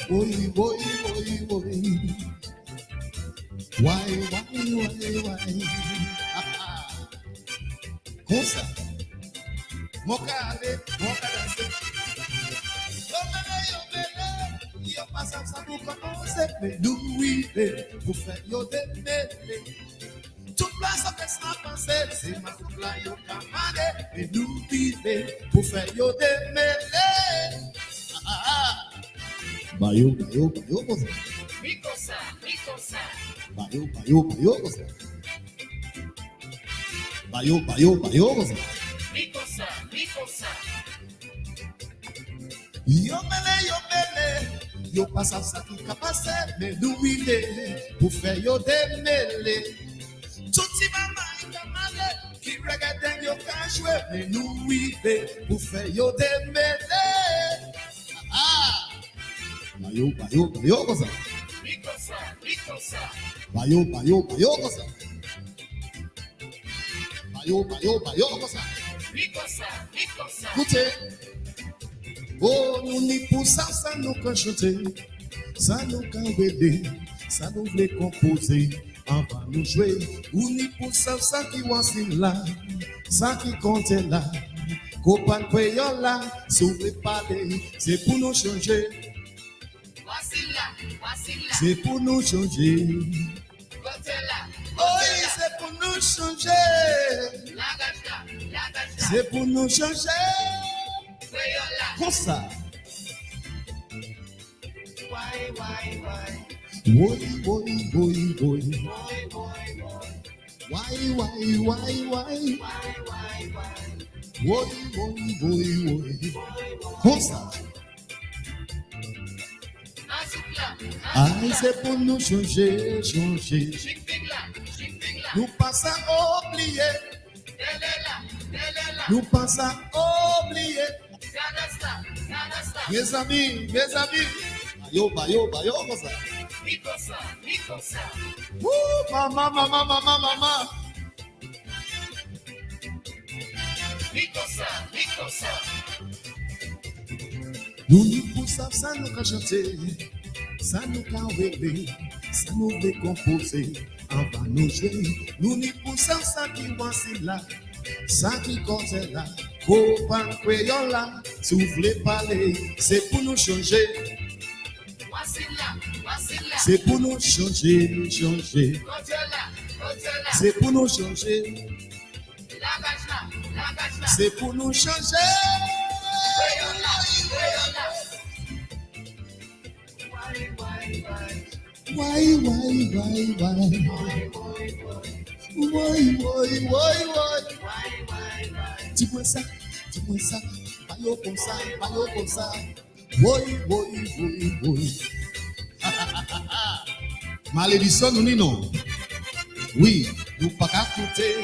Oui. Why? Comme ça. Mon cas danser. Yo passe ça pour commencer. Mais nous, oui, pour faire yo démêler. Toute place avec ça penser. C'est ma coupe là, yo camade. Mais nous, oui, pour faire yo démêler. Bayo, cosa. Ricosa. Bayo, cosa. Bayo, cosa. Ricosa. Yo mele, yo passe ça qui capacé, mais nous il pour faire yo démêler. Tout si maman camale, qui regarde yo ka jouer, mais nous il pour faire yo démêler. Bayo, cosa. Ricosa. Bayo, cosa. Bayo, cosa. Ricosa. Écoutez. Oh, nous n'y pour ça nous qu'à chanter, ça nous qu'à aider, ça nous voulait composer. avant nous jouer. Ou ni pour ça qui was là, ça qui comptait là. Copain payon là, sauver parler, c'est pour nous changer. C'est pour nous changer. Oh, c'est pour nous changer. C'est pour nous changer. Comme ça. Boy, boy, boy, boy. Why? Boy, boy, boy, boy. Comme ça. Aïe, c'est pour nous changer, changer. Nous passons à oublier. Nous passons à oublier. Mes amis. Bayo, comme ça. Maman. Nous nous poussons, ça nous a chanté, ça nous a rêvé, ça nous a composé. Avant nous jouer, nous nous poussons, ça qui voici là, ça qui compte là. Copain, crayon là, soufflez parler, c'est pour nous changer. C'est pour nous changer, changer. C'est pour nous changer. C'est pour nous changer. Why? Dis-moi ça. Bayo comme ça. Boy. Malédiction, nous n'y non. Oui, nous pas qu'à coûter.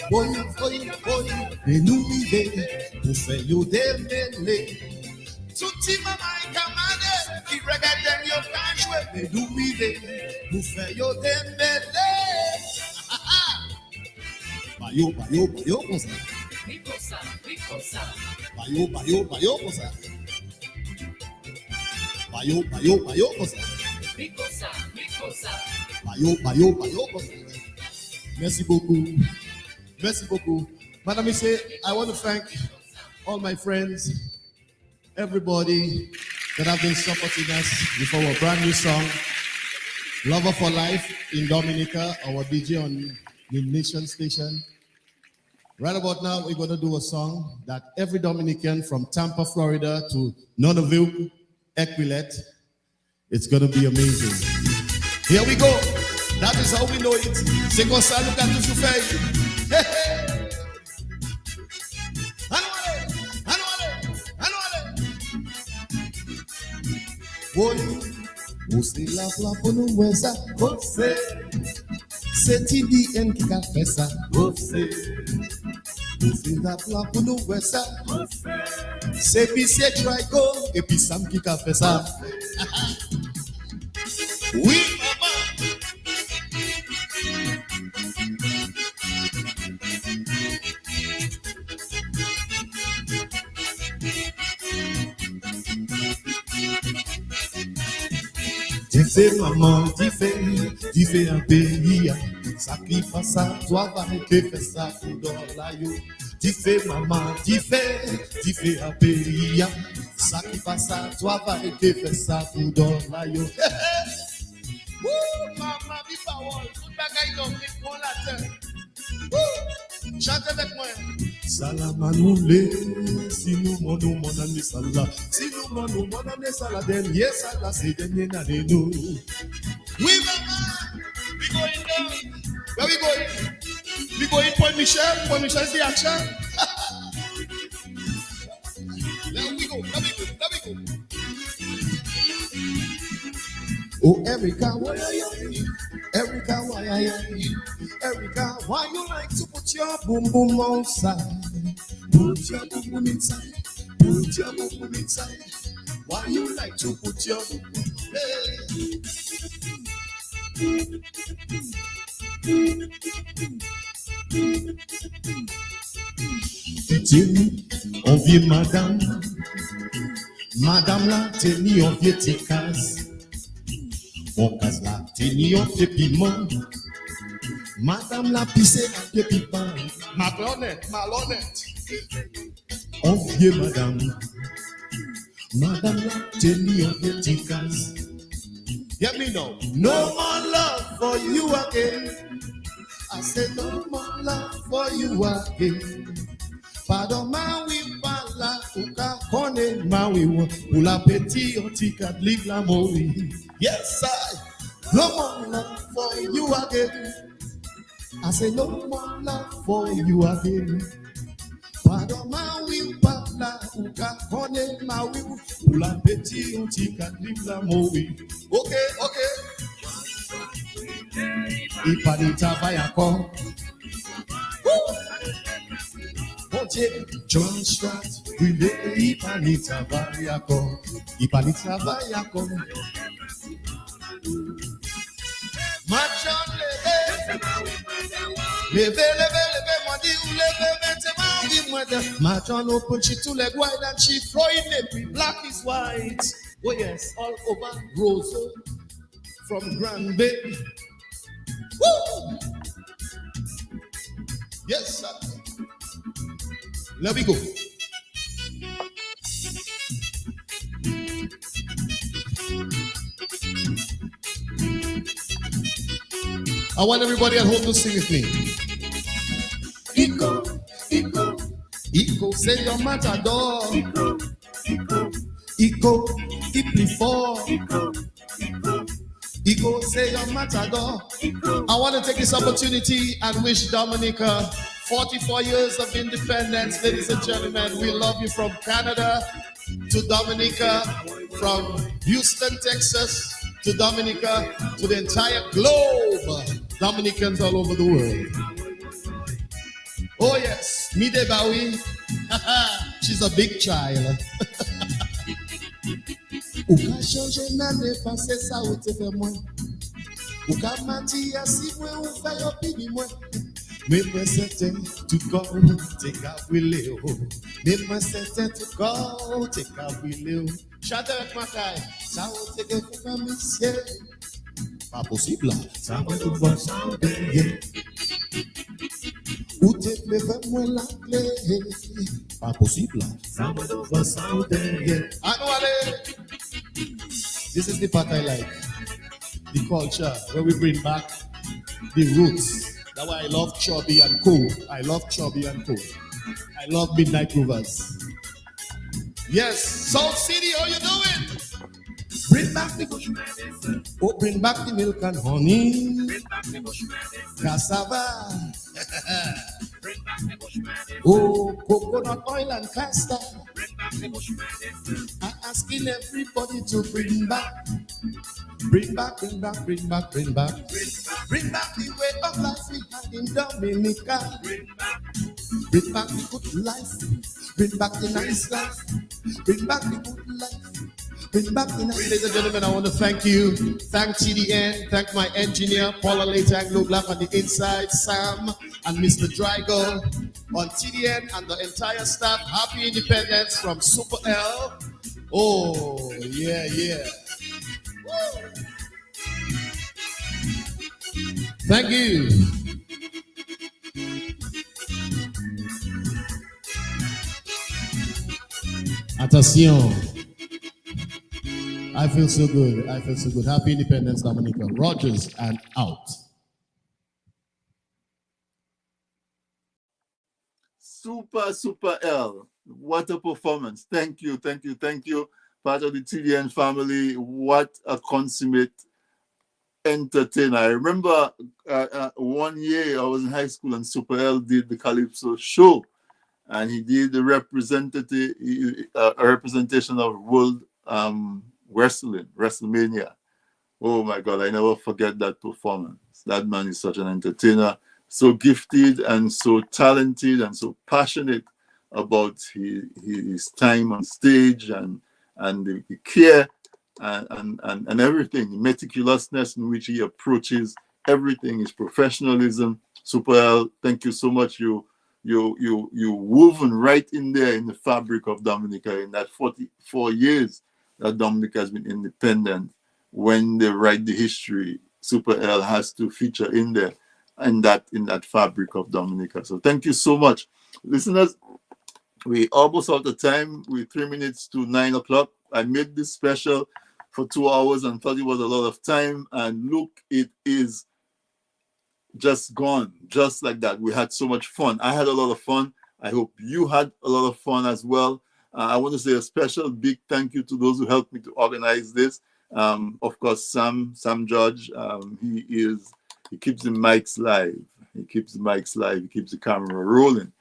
Boy, et nous vivons pour faire yo démêler. Touti maman et camarade qui regardent yo quand jouer, et nous vivons pour faire yo démêler. Bayo comme ça. Bayo comme ça. Bayo comme ça. Bayo comme ça. Merci beaucoup. Madam Isse, I want to thank all my friends, everybody that have been supporting us with our brand new song, Lover for Life in Dominica, our DJ on the Nation Station. Right about now, we're going to do a song that every Dominican from Tampa, Florida to Nonneville, Equilet, it's going to be amazing. Here we go. That is how we know it. C'est comme ça, nous avons toujours fait. Oi, você lá pour nous voir ça. C'est TDN qui a fait ça. Você là pour nous voir ça. C'est Pissé Trigo et puis Sam qui a fait ça. Oui, maman. C'est maman qui fait un pays, ça qui fait ça, toi va que fait ça pour dans la yo. Tu fais maman, tu fais un pays, ça qui fait ça, toi va que fait ça pour dans la yo. Maman, mi parole, tout bagaille donc mon latin. Chante avec moi. Salamanou si nous mon année sala. Si nous mon année sala, dernier sala, c'est dernier année nous. Oui, maman, we going down. Where we going? We going Point Michel is the action. There we go. Oh, Erica, why are you? Erica, why you like to put your boom boom outside? Put your boom boom inside. Why you like to put your boom boom? On vient madame. Madame là, t'es ni on vient tes cases. Mon case là, t'es ni on fait piment. Madame la pissé à tes pipins. Malhonnête. On vient madame. Madame là, t'es ni on fait tes cases. Get me now. No more love for you again. I said no more love for you again. Pardon ma oui pala uka kone ma oui pour la petite otika live la moui. Yes I. No more love for you again. I say no more love for you again. Pardon ma oui pala uka kone ma oui pour la petite otika live la moui. Okay. Ipanita vayako. John Strat, Ipanita vayako. Machon leve, moi dit ou leve, maintenant oui moi de. Machon open she to leg wide and she throwing every black is white. Oh yes, all over Rose from Grand Bay. Woo! Yes, sir. Let me go. I want everybody at home to sing with me. Eco, say your matador. Eco, before. Eco, say your matador. I want to take this opportunity and wish Dominica 44 years of independence. Ladies and gentlemen, we love you from Canada to Dominica, from Houston, Texas to Dominica, to the entire globe. Dominicans all over the world. Oh yes, Mide Bawi. She's a big child. Uka change nane passe sa ou te fe mwen. Uka mati asi mwen ou fe yo pini mwen. Me mwen sete to go te ka wile o. Me mwen sete to go te ka wile o. Chante avec ma taille. Sa ou te ke fuka misye. Pas possible. Sa mwen tout bon sa ou deye. Ou te pleve mwen la clé. Pas possible. Sa mwen tout bon sa ou deye. Anou ale. This is the part I like. The culture where we bring back the roots. That's why I love Chubby and Co. I love Midnight Rovers. Yes, Salt City, how you doing? Bring back the bush medicine. Oh, bring back the milk and honey. Bring back the bush medicine. Cassava. Bring back the bush medicine. Oh, coconut oil and castor. Bring back the bush medicine. I'm asking everybody to bring back. Bring back the way of life we had in Dominica. Bring back the good life. Bring back the nice life. Bring back the good life. Bring back the nice life. Ladies and gentlemen, I want to thank you. Thank TDN. Thank my engineer, Paula Latang, Globlack on the inside, Sam and Mr. Drygo on TDN and the entire staff. Happy Independence from Super L. Oh, yeah. Woo. Thank you. Attention. I feel so good. Happy Independence, Dominica. Rogers and out. Super L. What a performance. Thank you. Part of the TDN family. What a consummate entertainer. I remember 1 year I was in high school and Super L did the Calypso show, and he did the representation of world wrestling, WrestleMania. Oh my God, I never forget that performance. That man is such an entertainer, so gifted and so talented and so passionate about his time on stage and the care and everything, the meticulousness in which he approaches everything, his professionalism. Super L, thank you so much. You you woven right in there in the fabric of Dominica in that 44 years that Dominica has been independent. When they write the history, Super L has to feature in there in that fabric of Dominica. So thank you so much, listeners. We almost out of time. We're 3 minutes to 9 o'clock. I made this special for 2 hours and thought it was a lot of time. And look, it is just gone, just like that. We had so much fun. I had a lot of fun. I hope you had a lot of fun as well. I want to say a special big thank you to those who helped me to organize this. Of course, Sam Judge. He keeps the mics live. He keeps the camera rolling.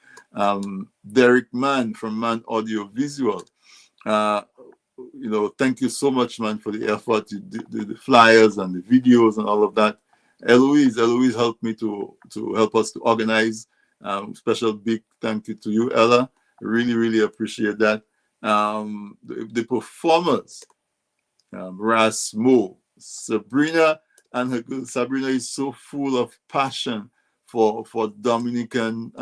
Derek Mann from Man Audio Visual. Thank you so much, man, for the effort. The flyers and the videos and all of that. Eloise helped me to help us to organize. Special big thank you to you, Ella. Really, really appreciate that. The performers, Ras Mo, Sabrina, and her girl Sabrina is so full of passion for Dominican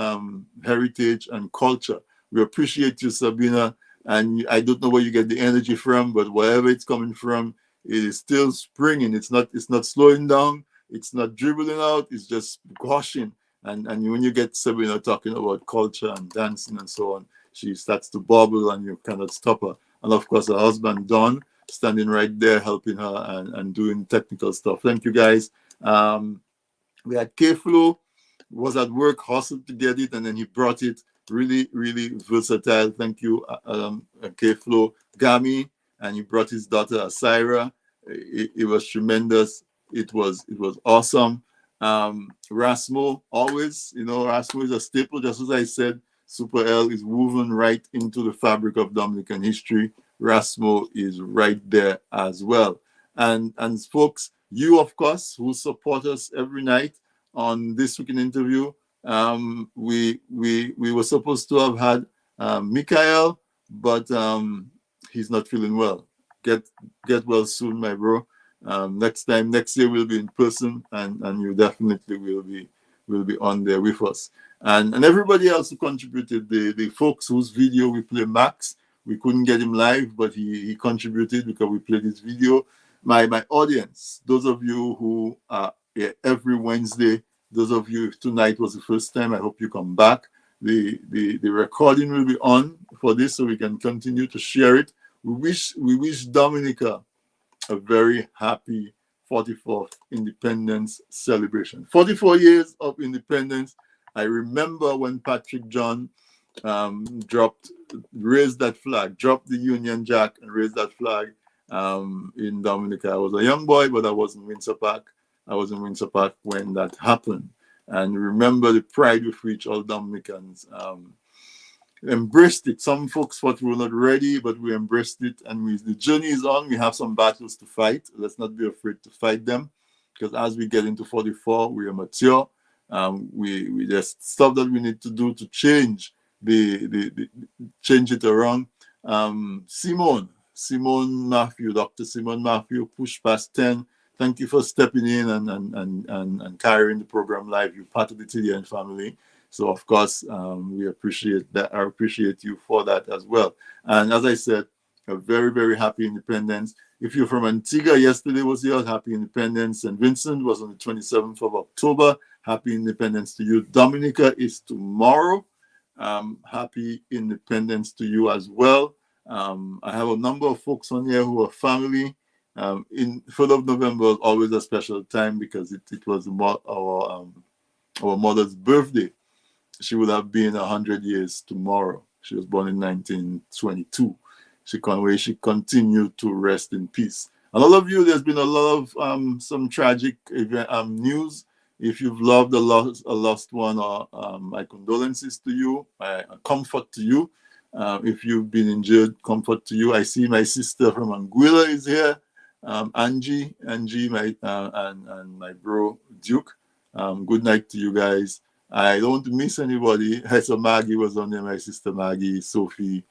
heritage and culture. We appreciate you, Sabrina, and I don't know where you get the energy from, but wherever it's coming from, it is still springing. It's not slowing down. It's not dribbling out. It's just gushing. And when you get Sabrina talking about culture and dancing and so on, she starts to bubble and you cannot stop her. And of course, her husband, Don, standing right there helping her and doing technical stuff. Thank you, guys. We had K-Flo, was at work, hustled to get it, and then he brought it. Really, really versatile. Thank you, K-Flo. Gammy, and he brought his daughter, Asira. It was tremendous. It was awesome. Ras Mo, always, Ras Mo is a staple. Just as I said, Super L is woven right into the fabric of Dominican history. Ras Mo is right there as well. And folks, you, of course, who support us every night on This Week in Interview, we were supposed to have had Mickael, but he's not feeling well. Get well soon, my bro. Next year we'll be in person, and you definitely will be on there with us. And everybody else who contributed, the folks whose video we play, Max, we couldn't get him live, but he contributed because we played his video. My audience, those of you who are here every Wednesday, those of you, if tonight was the first time, I hope you come back. The recording will be on for this so we can continue to share it. We wish Dominica a very happy 44th independence celebration. 44 years of independence. I remember when Patrick John raised that flag, dropped the Union Jack and raised that flag in Dominica. I was a young boy, but I was in Windsor Park. When that happened. And remember the pride with which all Dominicans embraced it. Some folks thought we were not ready, but we embraced it. And the journey is on. We have some battles to fight. Let's not be afraid to fight them. Because as we get into 44, we are mature. We there's stuff that we need to do to change change it around. Simone Matthew, Dr. Simone Matthew, push past 10. Thank you for stepping in and carrying the program live. You're part of the TDN family. So, of course, we appreciate that. I appreciate you for that as well. And as I said, a very, very happy independence. If you're from Antigua, yesterday was your happy independence. And Vincent was on the 27th of October. Happy independence to you. Dominica is tomorrow. Happy independence to you as well. I have a number of folks on here who are family. In 3rd of November was always a special time because it was our mother's birthday. She would have been 100 years tomorrow. She was born in 1922. She continued to rest in peace. And all of you, there's been a lot of some tragic news. If you've loved a lost one, my condolences to you, my comfort to you. If you've been injured, comfort to you. I see my sister from Anguilla is here. Angie, my and my bro Duke. Good night to you guys. I don't miss anybody. So Maggie was on there. My sister Maggie, Sophie,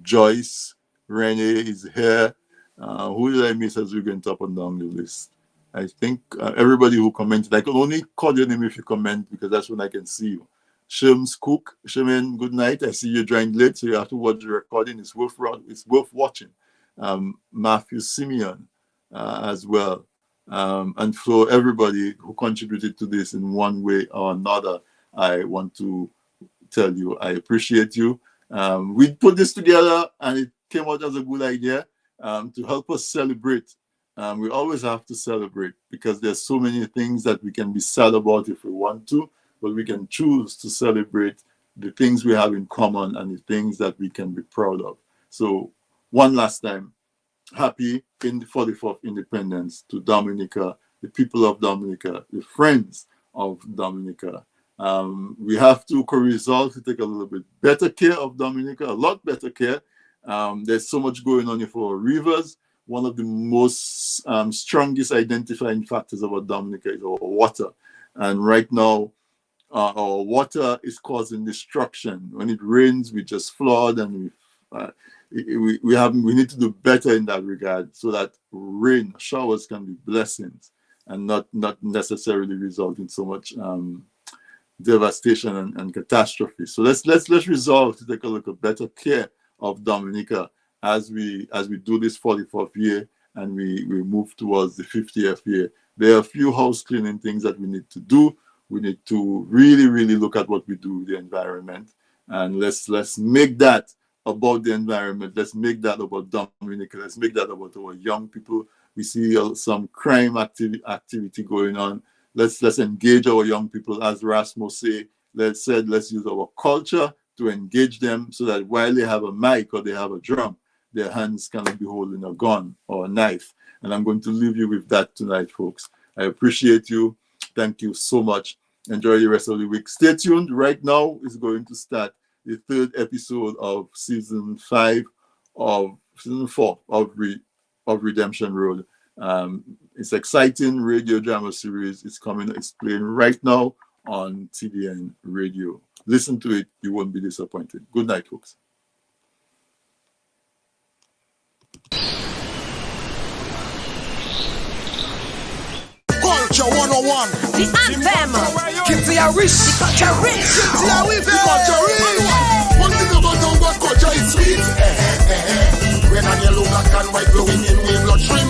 Joyce, Renee is here. Who did I miss as we went up and down the list? I think everybody who commented. I can only call your name if you comment because that's when I can see you. Shim's Cook. Shimin, good night. I see you joined late, so you have to watch the recording. It's worth watching. Matthew Simeon as well. And for everybody who contributed to this in one way or another, I want to tell you I appreciate you. We put this together and it came out as a good idea to help us celebrate. We always have to celebrate because there's so many things that we can be sad about if we want to, but we can choose to celebrate the things we have in common and the things that we can be proud of. So one last time, happy 44th Independence to Dominica, the people of Dominica, the friends of Dominica. We have to resolve to take a little bit better care of Dominica, a lot better care. There's so much going on here for our rivers. One of the most strongest identifying factors about Dominica is our water. And right now, our water is causing destruction. When it rains, we just flood, and we need to do better in that regard so that rain showers can be blessings and not necessarily result in so much devastation and catastrophe. So let's resolve to take a look at better care of Dominica as we do this 44th year and we move towards the 50th year. There are a few house cleaning things that we need to do. We need to really look at what we do with the environment, and let's make that about the environment. Let's make that about Dominica. Let's make that about our young people. We see some crime activity going on. Let's engage our young people, as Ras Mo say. Let's use our culture to engage them so that while they have a mic or they have a drum, their hands cannot be holding a gun or a knife. And I'm going to leave you with that tonight, folks. I appreciate you. Thank you so much. Enjoy the rest of the week. Stay tuned. Right now is going to start the third episode of season 4 of Redemption Road. It's exciting radio drama series. It's playing right now on TDN Radio. Listen to it. You won't be disappointed. Good night, folks. Culture 101. The anthem. Kitty a rich. The culture rich. Kitty a rich. The culture rich. One thing about our culture is sweet. Red and yellow, black and white, glowing in with bloodstream.